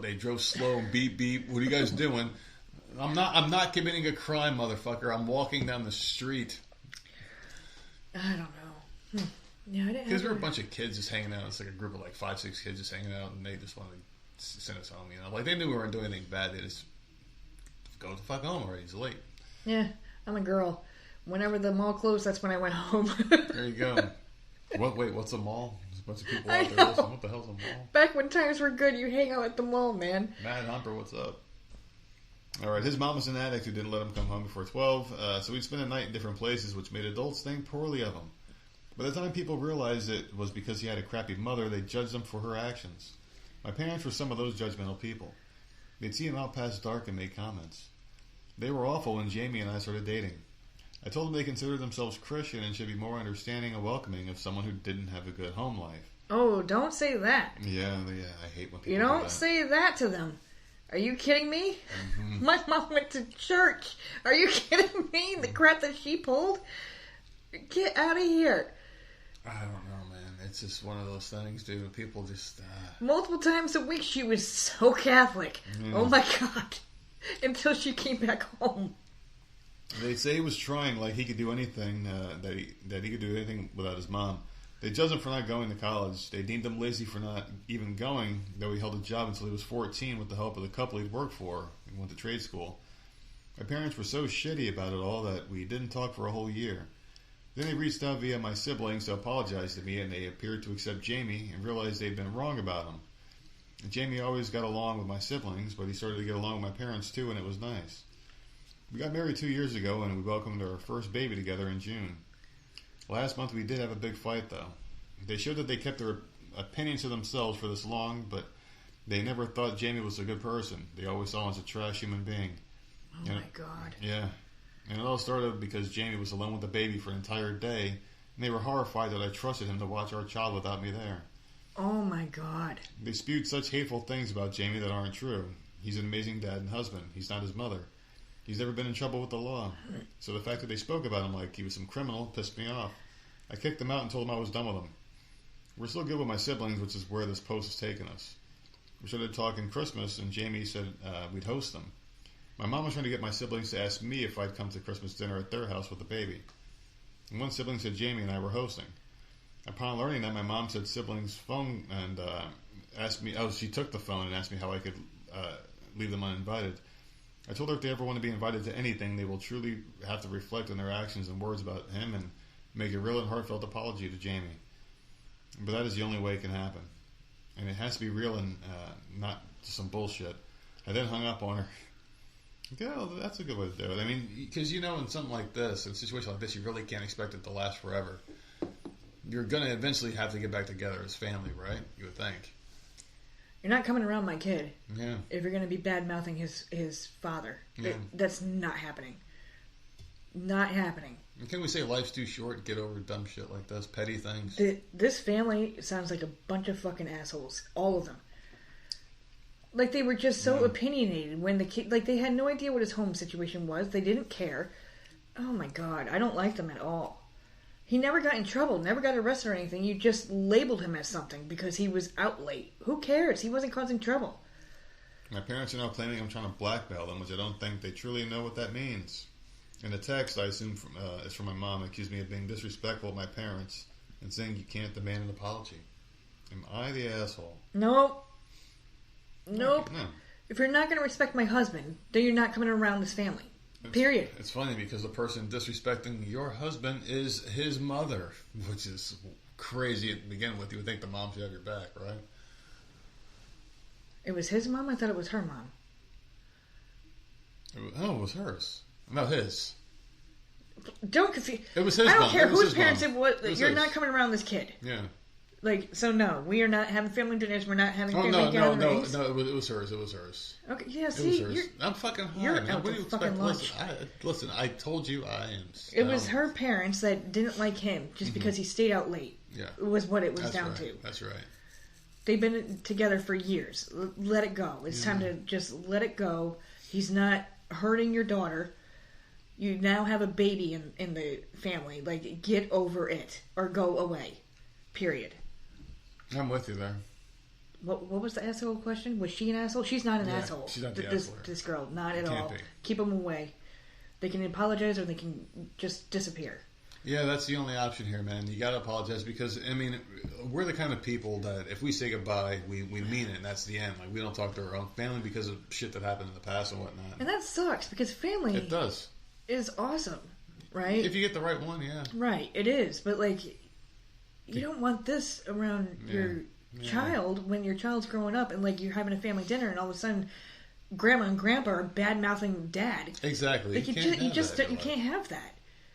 they drove slow and beep, beep. What are you guys doing? I'm not committing a crime, motherfucker. I'm walking down the street. I don't know. Yeah, I didn't. Because we were a bunch of kids just hanging out. It's like a group of 5, 6 kids just hanging out, and they just wanted to send us home. Like they knew we weren't doing anything bad. They just go the fuck home already. It's late. Yeah, I'm a girl. Whenever the mall closed, that's when I went home. There you go. Wait, what's a mall? There's a bunch of people out there listening. What the hell's a mall? Back when times were good, you hang out at the mall, man. Matt Humper, what's up? All right, his mom was an addict who didn't let him come home before 12, so he'd spend the night in different places, which made adults think poorly of him. By the time people realized it was because he had a crappy mother, they judged him for her actions. My parents were some of those judgmental people. They'd see him out past dark and make comments. They were awful when Jamie and I started dating. I told them they considered themselves Christian and should be more understanding and welcoming of someone who didn't have a good home life. Oh, don't say that. Yeah, I hate when people You don't say that to them. Are you kidding me? Mm-hmm. My mom went to church. Are you kidding me? The crap that she pulled? Get out of here. I don't know, man. It's just one of those things, dude. People just... Multiple times a week she was so Catholic. Mm. Oh my God. Until she came back home. They say he was trying like he could do anything, that he could do anything without his mom. They judged him for not going to college. They deemed him lazy for not even going, though he held a job until he was 14 with the help of the couple he'd worked for and went to trade school. My parents were so shitty about it all that we didn't talk for a whole year. Then they reached out via my siblings to apologize to me, and they appeared to accept Jamie and realized they'd been wrong about him. And Jamie always got along with my siblings, but he started to get along with my parents too, and it was nice. We got married 2 years ago, and we welcomed our first baby together in June. Last month we did have a big fight, though. They showed that they kept their opinions to themselves for this long, but they never thought Jamie was a good person. They always saw him as a trash human being. Oh, my God. Yeah. And it all started because Jamie was alone with the baby for an entire day, and they were horrified that I trusted him to watch our child without me there. Oh, my God. They spewed such hateful things about Jamie that aren't true. He's an amazing dad and husband. He's not his mother. He's never been in trouble with the law. So the fact that they spoke about him like he was some criminal pissed me off. I kicked them out and told them I was done with them. We're still good with my siblings, which is where this post has taken us. We started talking Christmas, and Jamie said we'd host them. My mom was trying to get my siblings to ask me if I'd come to Christmas dinner at their house with the baby. And one sibling said Jamie and I were hosting. Upon learning that, my mom said siblings' phone and asked me, she took the phone and asked me how I could leave them uninvited. I told her if they ever want to be invited to anything, they will truly have to reflect on their actions and words about him and make a real and heartfelt apology to Jamie. But that is the only way it can happen. And it has to be real and not some bullshit. I then hung up on her. Yeah, well, that's a good way to do it. I mean, because in something like this, in a situation like this, you really can't expect it to last forever. You're going to eventually have to get back together as family, right? You would think. You're not coming around my kid. Yeah. If you're going to be bad-mouthing his father. Yeah. That's not happening. Not happening. Can we say life's too short? Get over dumb shit like this, petty things. This family sounds like a bunch of fucking assholes. All of them. Like, they were just so opinionated when the kid... Like, they had no idea what his home situation was. They didn't care. Oh, my God. I don't like them at all. He never got in trouble, never got arrested or anything. You just labeled him as something because he was out late. Who cares? He wasn't causing trouble. My parents are now claiming I'm trying to blackmail them, which I don't think they truly know what that means. In the text, I assume is from my mom, accused me of being disrespectful of my parents and saying you can't demand an apology. Am I the asshole? Nope. No. If you're not going to respect my husband, then you're not coming around this family. Period. It's funny because the person disrespecting your husband is his mother, which is crazy to begin with. You would think the mom should have your back, right? It was his mom? I thought it was her mom. It was hers. No, his. Don't confuse. It was his I don't mom. care whose his parents mom. it was. You're his. not coming around this kid. Yeah. Like, so no, we are not having family dinners. We're not having family gatherings. No, it was hers. It was hers. Okay, yeah, see, it was hers. I'm fucking high. You're man. out What do you fucking expect? lunch. Listen, I told you I am stoned. It was her parents that didn't like him just because he stayed out late. Yeah. It was what it was That's down right. to. That's right. They've been together for years. Let it go. It's time to just let it go. He's not hurting your daughter. You now have a baby in the family. Like, get over it or go away. Period. I'm with you there. What was the asshole question? Was she an asshole? She's not an asshole. She's not the this, asshole. this girl, not at all. Be. Keep them away. They can apologize or they can just disappear. Yeah, that's the only option here, man. You got to apologize because, I mean, we're the kind of people that if we say goodbye, we mean it, and that's the end. Like, we don't talk to our own family because of shit that happened in the past and whatnot. And that sucks because family it does. Is awesome, right? If you get the right one, yeah. Right, it is. But, like, you don't want this around your child when your child's growing up and, like, you're having a family dinner and all of a sudden grandma and grandpa are bad-mouthing dad. Exactly. Like, you can't have that.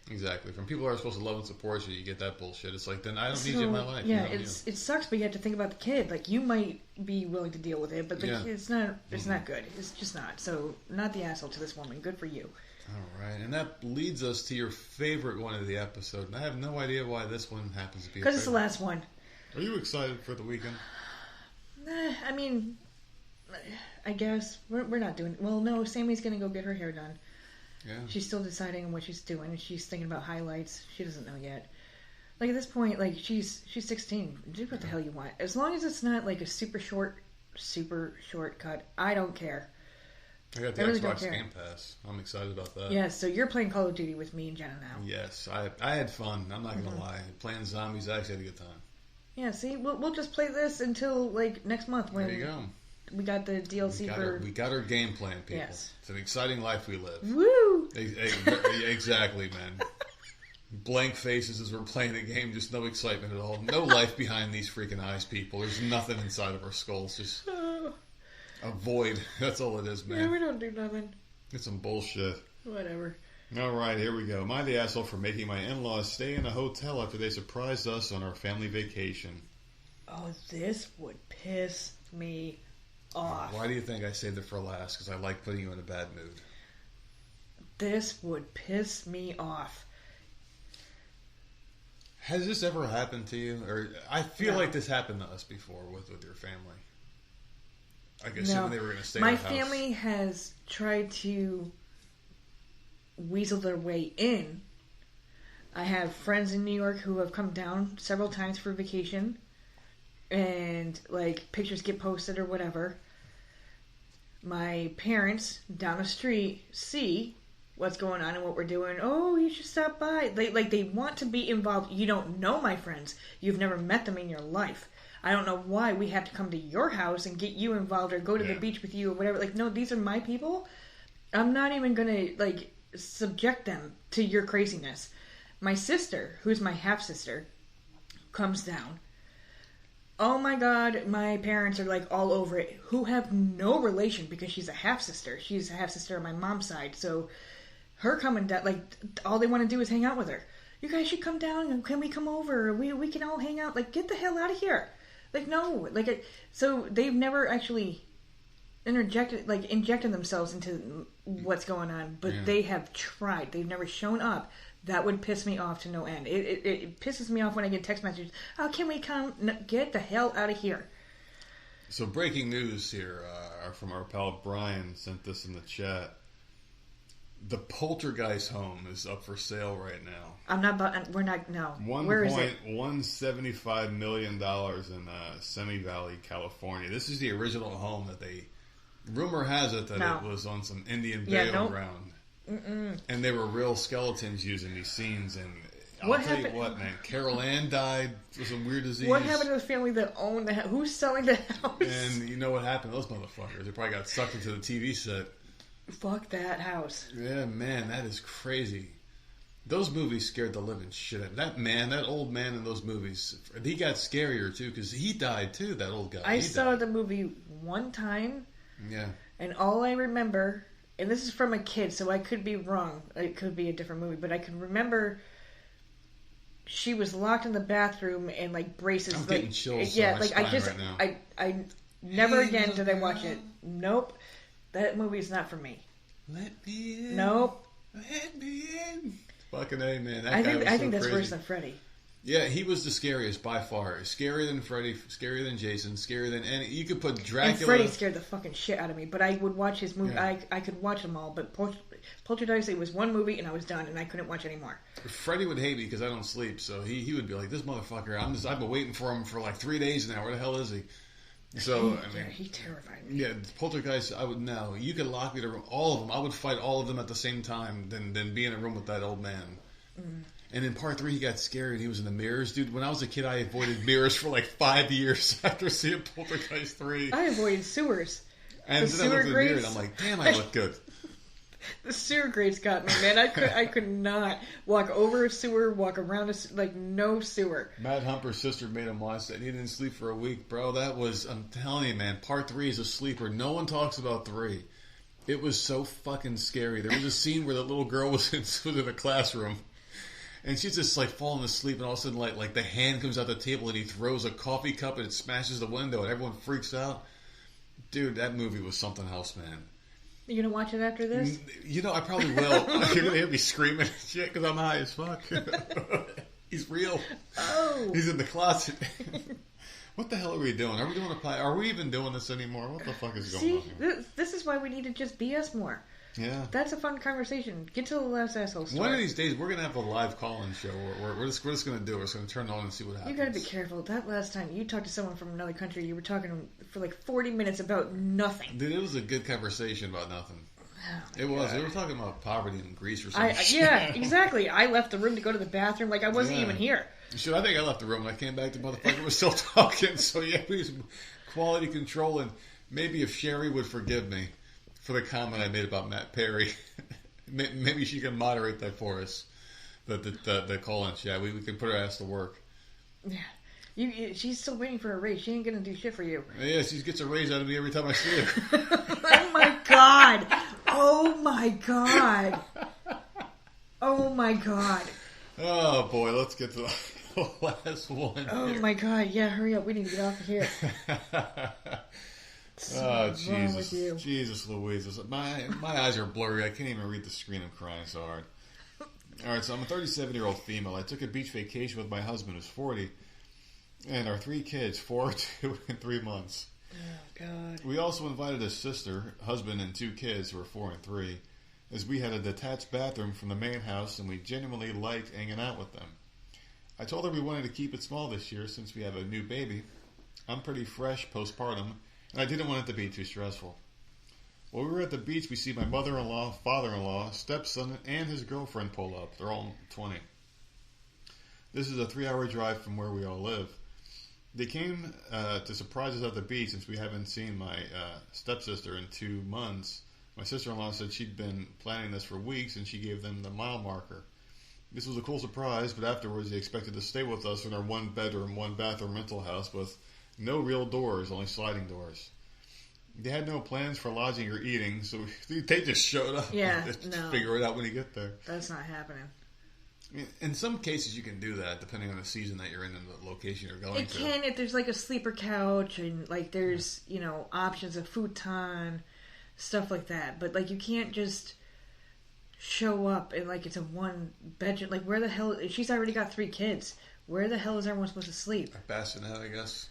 Exactly. From people who are supposed to love and support you, you get that bullshit. It's like, then I don't need you in my life. Yeah, it sucks, but you have to think about the kid. Like, you might be willing to deal with it, but the kid's not. It's not good. It's just not. So, not the asshole to this woman. Good for you. All right, and that leads us to your favorite one of the episode. And I have no idea why this one happens to be. Because it's the last one. Are you excited for the weekend? I mean, I guess we're not doing. Well, no, Sammy's gonna go get her hair done. Yeah. She's still deciding on what she's doing. She's thinking about highlights. She doesn't know yet. Like, at this point, like, she's 16. Do what the hell you want. As long as it's not, like, a super short cut, I don't care. I got the Xbox Game Pass. I'm excited about that. Yeah, so you're playing Call of Duty with me and Jenna now. Yes, I had fun. I'm not going to lie. Playing zombies, I actually had a good time. Yeah, see, we'll just play this until, like, next month when... There you go. We got the DLC we got our game plan, people. Yes. It's an exciting life we live. Woo! Exactly, man. Blank faces as we're playing the game. Just no excitement at all. No life behind these freaking eyes, people. There's nothing inside of our skulls. Just a void. That's all it is, man. Yeah, we don't do nothing. It's some bullshit. Whatever. Alright, here we go. Am I the asshole for making my in-laws stay in a hotel after they surprised us on our family vacation? Oh, this would piss me off. Why do you think I saved it for last? Because I like putting you in a bad mood. This would piss me off. Has this ever happened to you? Or I feel like this happened to us before with your family. I guess when they were going to stay in the house. My family has tried to weasel their way in. I have friends in New York who have come down several times for vacation, and like pictures get posted or whatever. My parents down the street see what's going on and what we're doing. Oh, you should stop by. They want to be involved. You don't know my friends. You've never met them in your life. I don't know why we have to come to your house and get you involved or go to the beach with you or whatever. Like, no, these are my people. I'm not even gonna subject them to your craziness. My sister, who's my half-sister, comes down. Oh my god, my parents are all over it, who have no relation because she's a half-sister. She's a half-sister on my mom's side, so her coming down, all they want to do is hang out with her. You guys should come down, and can we come over? We can all hang out. Get the hell out of here. No. So they've never actually injected themselves into what's going on, but they have tried. They've never shown up. That would piss me off to no end. It pisses me off when I get text messages. Oh, can we come? No, get the hell out of here. So breaking news here from our pal Brian sent this in the chat. The Poltergeist home is up for sale right now. We're not. No. $1.175 million in Semi Valley, California. This is the original home that they. Rumor has it that it was on some Indian burial ground. Mm-mm. And they were real skeletons using these scenes. And I'll tell you what, man. Carol Ann died with some weird disease. What happened to the family that owned the house? Who's selling the house? And you know what happened to those motherfuckers? They probably got sucked into the TV set. Fuck that house. Yeah, man, that is crazy. Those movies scared the living shit out of me. That old man in those movies, he got scarier too because he died too, that old guy. I saw the movie one time. Yeah. And all I remember, and this is from a kid, so I could be wrong. It could be a different movie, but I can remember she was locked in the bathroom and braces. I'm getting chills. Yeah, I never again did I watch it. Nope. That movie is not for me. Let me in. Nope. Let me in. Fucking A, man. I think that's worse than Freddy. Yeah, he was the scariest by far. Scarier than Freddy, scarier than Jason, scarier than any. You could put Dracula. And Freddy scared the fucking shit out of me. But I would watch his movie. Yeah. I could watch them all. But Poltergeist, it was one movie and I was done and I couldn't watch anymore. Freddy would hate me because I don't sleep. So he would be like, this motherfucker. I've been waiting for him for 3 days now. Where the hell is he? So he terrified me. Yeah, Poltergeist. I would know. You could lock me to all of them. I would fight all of them at the same time than be in a room with that old man. Mm. And in part 3, he got scared. He was in the mirrors, dude. When I was a kid, I avoided mirrors for 5 years after seeing Poltergeist 3. I avoided sewers. And then I looked in the mirror and I'm like, damn, I look good. The sewer grates got me, man. I could not walk over a sewer, walk around no sewer. Matt Humper's sister made him watch that. He didn't sleep for a week, bro. That was, I'm telling you, man. Part 3 is a sleeper. No one talks about 3. It was so fucking scary. There was a scene where the little girl was in a classroom, and she's just falling asleep, and all of a sudden, like the hand comes out the table, and he throws a coffee cup, and it smashes the window, and everyone freaks out. Dude, that movie was something else, man. You gonna watch it after this? I probably will. You're gonna hear me screaming and shit because I'm high as fuck. He's real. Oh. He's in the closet. What the hell are we doing? Are we doing a pie? Are we even doing this anymore? What the fuck is going on here? This is why we need to just BS more. Yeah. That's a fun conversation. Get to the last asshole story. One of these days, we're going to have a live call-in show. We're just going to do it. We're just going to turn it on and see what happens. You got to be careful. That last time you talked to someone from another country, you were talking for 40 minutes about nothing. Dude, it was a good conversation about nothing. Oh it was. God. They were talking about poverty in Greece or something. Yeah, exactly. I left the room to go to the bathroom. I wasn't even here. Shit, I think I left the room and I came back. The motherfucker was still talking. So yeah, please, quality control. And maybe if Sherry would forgive me for the comment I made about Matt Perry, maybe she can moderate that for us. The call-ins. Yeah, we can put her ass to work. Yeah. She's still waiting for a raise. She ain't gonna do shit for you. Yeah, she gets a raise out of me every time I see her. Oh my god! Oh my god! Oh my god! Oh boy, let's get to the last one. Oh here. my god! Yeah, hurry up. We need to get off of here. Oh Jesus! Jesus Louise! My eyes are blurry. I can't even read the screen. I'm crying so hard. All right, so I'm a 37-year-old female. I took a beach vacation with my husband, who's 40, and our 3 kids, 4, 2, and 3 months. Oh god! We also invited his sister, husband, and 2 kids who are 4 and 3, as we had a detached bathroom from the main house, and we genuinely liked hanging out with them. I told her we wanted to keep it small this year since we have a new baby. I'm pretty fresh postpartum, and I didn't want it to be too stressful. While we were at the beach, we see my mother-in-law, father-in-law, stepson, and his girlfriend pull up. They're all 20. This is a 3-hour drive from where we all live. They came to surprise us at the beach since we haven't seen my stepsister in 2 months. My sister-in-law said she'd been planning this for weeks, and she gave them the mile marker. This was a cool surprise, but afterwards they expected to stay with us in our 1-bedroom, 1-bathroom rental house with no real doors, only sliding doors. They had no plans for lodging or eating, so they just showed up. Yeah, no. Figure it out when you get there. That's not happening. I mean, in some cases you can do that, depending on the season that you're in and the location you're going to. It can if there's like a sleeper couch and like there's, options of futon, stuff like that. But like you can't just show up and like it's a 1-bedroom. Like where the hell... She's already got 3 kids. Where the hell is everyone supposed to sleep? A bassinet, I guess.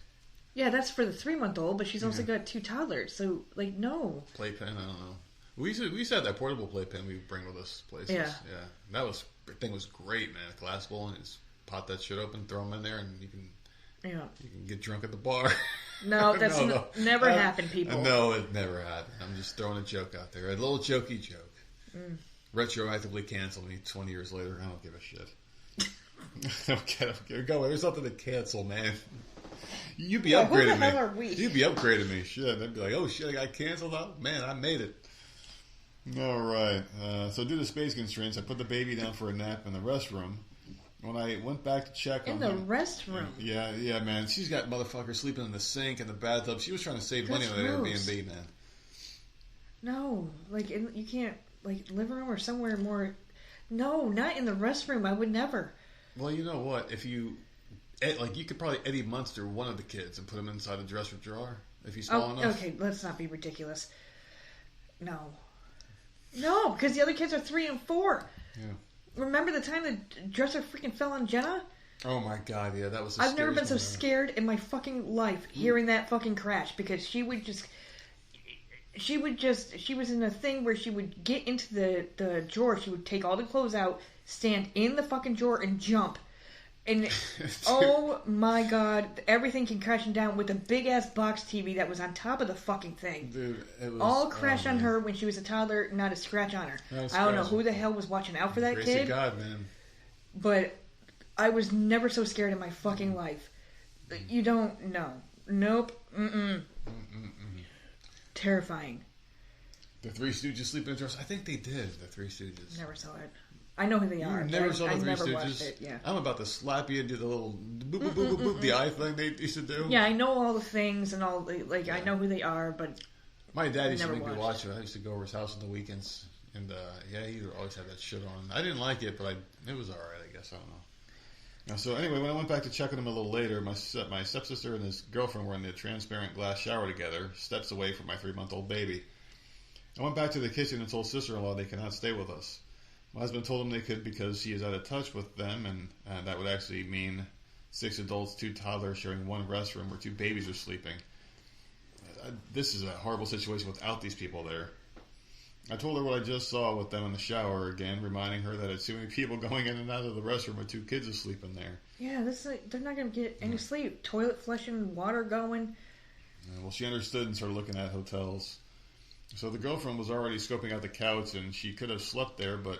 Yeah, that's for the 3-month-old, but she's also got 2 toddlers. So, like, no. Playpen, I don't know. We used to have that portable playpen we bring with us places. Yeah. That thing was great, man. A glass bowl, and you just pop that shit open, throw them in there, and you can get drunk at the bar. No, that's never happened, people. No, it never happened. I'm just throwing a joke out there. A little jokey joke. Retroactively cancel me 20 years later. I don't give a shit. I don't care. Go. There's nothing to cancel, man. You'd be upgrading me. Who the hell are we? You'd be upgrading me. Shit. I'd be like, oh shit, I got canceled out. Man, I made it. All right. So due to space constraints, I put the baby down for a nap in the restroom. When I went back to check on the restroom. Yeah, man. She's got motherfuckers sleeping in the sink and the bathtub. She was trying to save money on that Airbnb, man. No, like you can't, like living room or somewhere more. No, not in the restroom. I would never. Well, you know what? If you could probably Eddie Munster one of the kids and put him inside a dresser drawer if he's small enough. Okay, let's not be ridiculous. No, because the other kids are 3 and 4. Yeah. Remember the time the dresser freaking fell on Jenna? Oh my god, yeah, that was. I've never been so scared in my fucking life hearing that fucking crash because she was in a thing where she would get into the drawer, she would take all the clothes out, stand in the fucking drawer and jump. And oh my god, everything came crashing down with a big ass box TV that was on top of the fucking thing. Dude, it was all crashed on her when she was a toddler, not a scratch on her. I don't know who the hell was watching out for that Grace kid. of God, man. But I was never so scared in my fucking life. You don't know. Nope. Terrifying. The Three Stooges sleep in a dress. I think they did. The Three Stooges. Never saw it. I know who they are. You never saw the Three Stooges? Stooges? It, yeah. I'm about to slap you and do the little boop, boop, boop, boop, boop, the eye thing they used to do. Yeah, I know all the things and all the, I know who they are, but my dad used to make me watch it. I used to go over his house on the weekends, and he would always have that shit on. I didn't like it, but it was alright, I guess. I don't know. So anyway, when I went back to check on him a little later, my stepsister and his girlfriend were in the transparent glass shower together, steps away from my 3-month-old baby. I went back to the kitchen and told sister-in-law they cannot stay with us. My husband told them they could because he is out of touch with them, and that would actually mean 6 adults, 2 toddlers sharing 1 restroom where 2 babies are sleeping. This is a horrible situation without these people there. I told her what I just saw with them in the shower again, reminding her that it's too many people going in and out of the restroom with 2 kids asleep in there. Yeah, they're not going to get any sleep. Toilet flushing, water going. Well, she understood and started looking at hotels. So the girlfriend was already scoping out the couch, and she could have slept there, but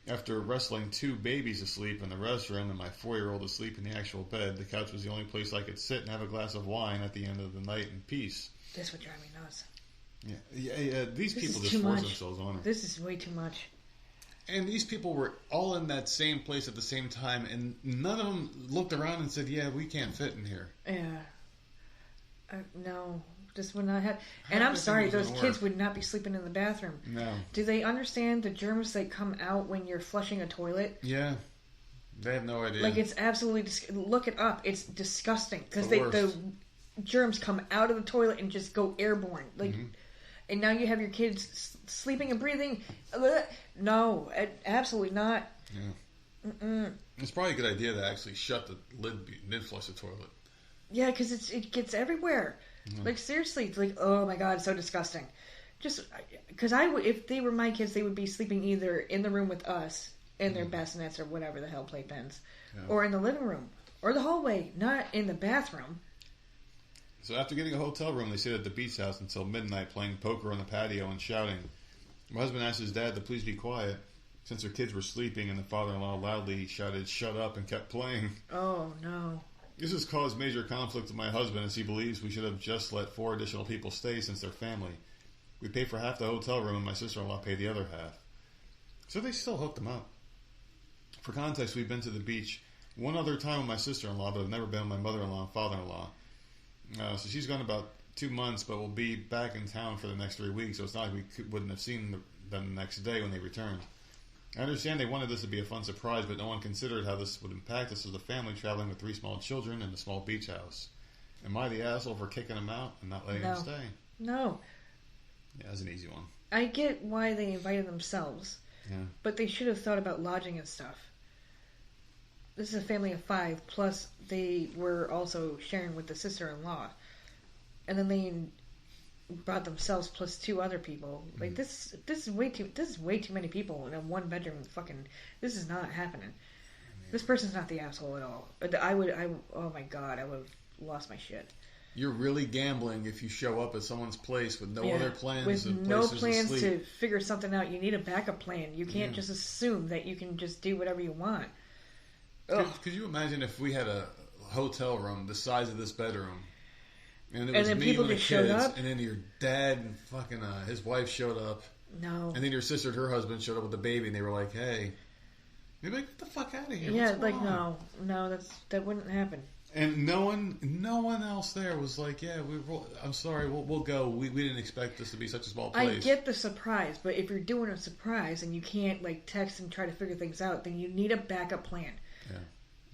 after wrestling 2 babies asleep in the restroom and my 4-year-old asleep in the actual bed, the couch was the only place I could sit and have a glass of wine at the end of the night in peace. This would drive me nuts. Yeah. These people just force themselves on her. This is way too much. And these people were all in that same place at the same time, and none of them looked around and said, "Yeah, we can't fit in here." Yeah. No, just would not have. And I'm sorry, those kids would not be sleeping in the bathroom. No. Do they understand the germs that come out when you're flushing a toilet? Yeah. They have no idea. Like, it's absolutely... Look it up. It's disgusting. Because the germs come out of the toilet and just go airborne. Like, and now you have your kids sleeping and breathing. No, absolutely not. Yeah. It's probably a good idea to actually shut the lid and flush the toilet. Yeah, because it gets everywhere. Like, seriously, it's like, oh my god, it's so disgusting. Just, because if they were my kids, they would be sleeping either in the room with us, in their bassinets or whatever the hell, playpens, or in the living room, or the hallway, not in the bathroom. So after getting a hotel room, they stayed at the beach house until midnight, playing poker on the patio and shouting. My husband asked his dad to please be quiet, since their kids were sleeping, and the father-in-law loudly shouted, "Shut up," and kept playing. Oh, no. This has caused major conflict with my husband, as he believes we should have just let 4 additional people stay since they're family. We paid for half the hotel room, and my sister-in-law paid the other half. So they still hooked them up. For context, we've been to the beach one other time with my sister-in-law, but I've never been with my mother-in-law and father-in-law. So she's gone about 2 months, but we'll be back in town for the next 3 weeks, so it's not like we wouldn't have seen them the next day when they returned. I understand they wanted this to be a fun surprise, but no one considered how this would impact us as a family traveling with 3 small children in a small beach house. Am I the asshole for kicking them out and not letting them stay? No. Yeah, that's an easy one. I get why they invited themselves, but they should have thought about lodging and stuff. This is a family of 5, plus they were also sharing with the sister-in-law. And then they brought themselves plus 2 other people. Like, this is way too many people in a 1-bedroom fucking... This is not happening. This person's not the asshole at all. Oh my god, I would have lost my shit. You're really gambling if you show up at someone's place with no other plans. With and no places plans to to figure something out. You need a backup plan. You can't just assume that you can just do whatever you want. Could you imagine if we had a hotel room the size of this bedroom, and it was then me people and the just showed kids, up? and then your dad and fucking his wife showed up, No. and then your sister and her husband showed up with the baby, and they were like, "Hey," you'd be like, "Get the fuck out of here!" Yeah, What's like going on? no, that wouldn't happen. And no one else there was like, "Yeah, I'm sorry, we'll go. We didn't expect this to be such a small place." I get the surprise, but if you're doing a surprise and you can't like text and try to figure things out, then you need a backup plan. Yeah,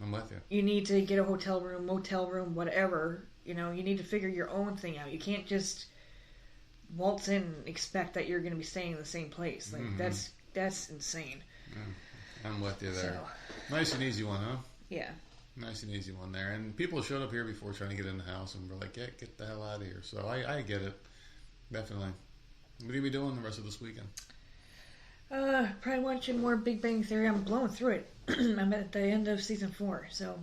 I'm with you. You need to get a hotel room, motel room, whatever. You know, you need to figure your own thing out. You can't just waltz in and expect that you're going to be staying in the same place. Like that's insane. Yeah, I'm with you there. So, nice and easy one, huh? Yeah. Nice and easy one there. And people showed up here before trying to get in the house, and we're like, yeah, get the hell out of here. So I get it. Definitely. What are you be doing the rest of this weekend? Probably watching more Big Bang Theory. I'm blowing through it. I'm at the end of season 4, so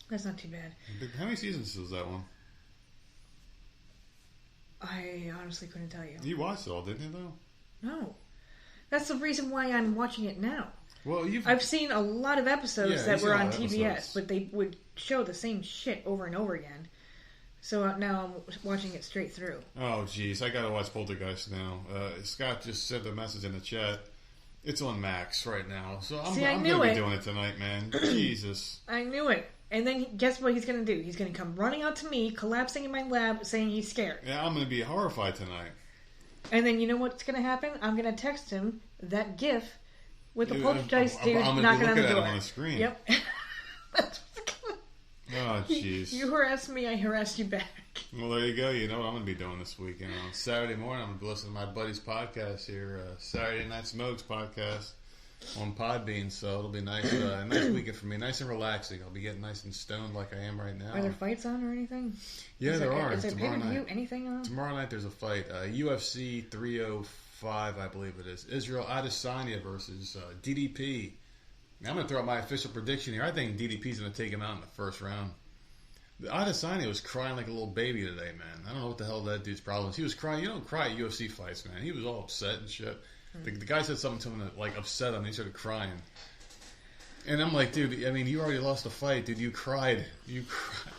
that's not too bad. How many seasons is that one? I honestly couldn't tell you. You watched it all, didn't you, though? No. That's the reason why I'm watching it now. Well, I've seen a lot of episodes that were on TBS, episodes. but they would show the same shit over and over again. So now I'm watching it straight through. Oh, jeez. I got to watch Poltergeist now. Scott just sent a message in the chat. It's on Max right now. So I'm going to be doing it tonight, man. Jesus. I knew it. And then guess what he's going to do? He's going to come running out to me, collapsing in my lap, saying he's scared. Yeah, I'm going to be horrified tonight. And then you know what's going to happen? I'm going to text him that GIF with the poltergeist dude knocking on the door. On the screen. Yep. That's what's going Oh, jeez. You harassed me, I harassed you back. Well, there you go. You know what I'm going to be doing this weekend. On Saturday morning, I'm going to be listening to my buddy's podcast here, Saturday Night Smokes podcast on Podbean. So it'll be nice, nice weekend for me. Nice and relaxing. I'll be getting nice and stoned like I am right now. Are there fights on or anything? Yeah, there are. Is there pay-per-view? Anything on? Tomorrow night there's a fight. UFC 305, I believe it is. Israel Adesanya versus DDP. Now, I'm going to throw out my official prediction here. I think DDP's going to take him out in the first round. Adesanya was crying like a little baby today, man. I don't know what the hell that dude's problem is. He was crying. You don't cry at UFC fights, man. He was all upset and shit. The guy said something to him that like upset him. He started crying. And I'm like, dude, I mean, you already lost a fight, dude. You cried. You cried.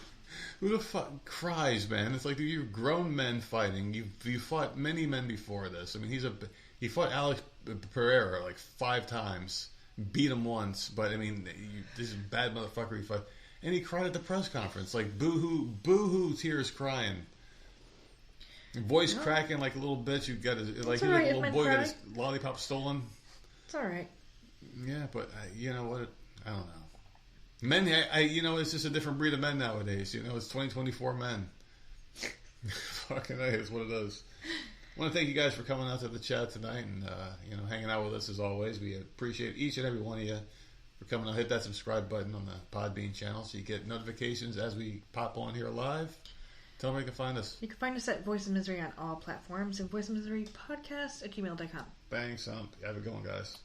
Who the fuck cries, man? It's like, dude, you're grown men fighting. You fought many men before this. I mean, He fought Alex Pereira like 5 times, beat him once, but I mean, this is a bad motherfucker he fought. And he cried at the press conference, like boo-hoo, tears crying. Voice cracking like a little bitch. You got his, like a little boy got his lollipop stolen. It's alright. Yeah, but you know what? I don't know. Men, you know, it's just a different breed of men nowadays. You know, it's 2024 men. Fucking A, it's what it is. I want to thank you guys for coming out to the chat tonight and, you know, hanging out with us as always. We appreciate each and every one of you for coming out. Hit that subscribe button on the Podbean channel so you get notifications as we pop on here live. Tell them where you can find us. You can find us at Voice of Misery on all platforms and voicesofmiserypodcast@gmail.com. Bang, son. Have a good one, guys.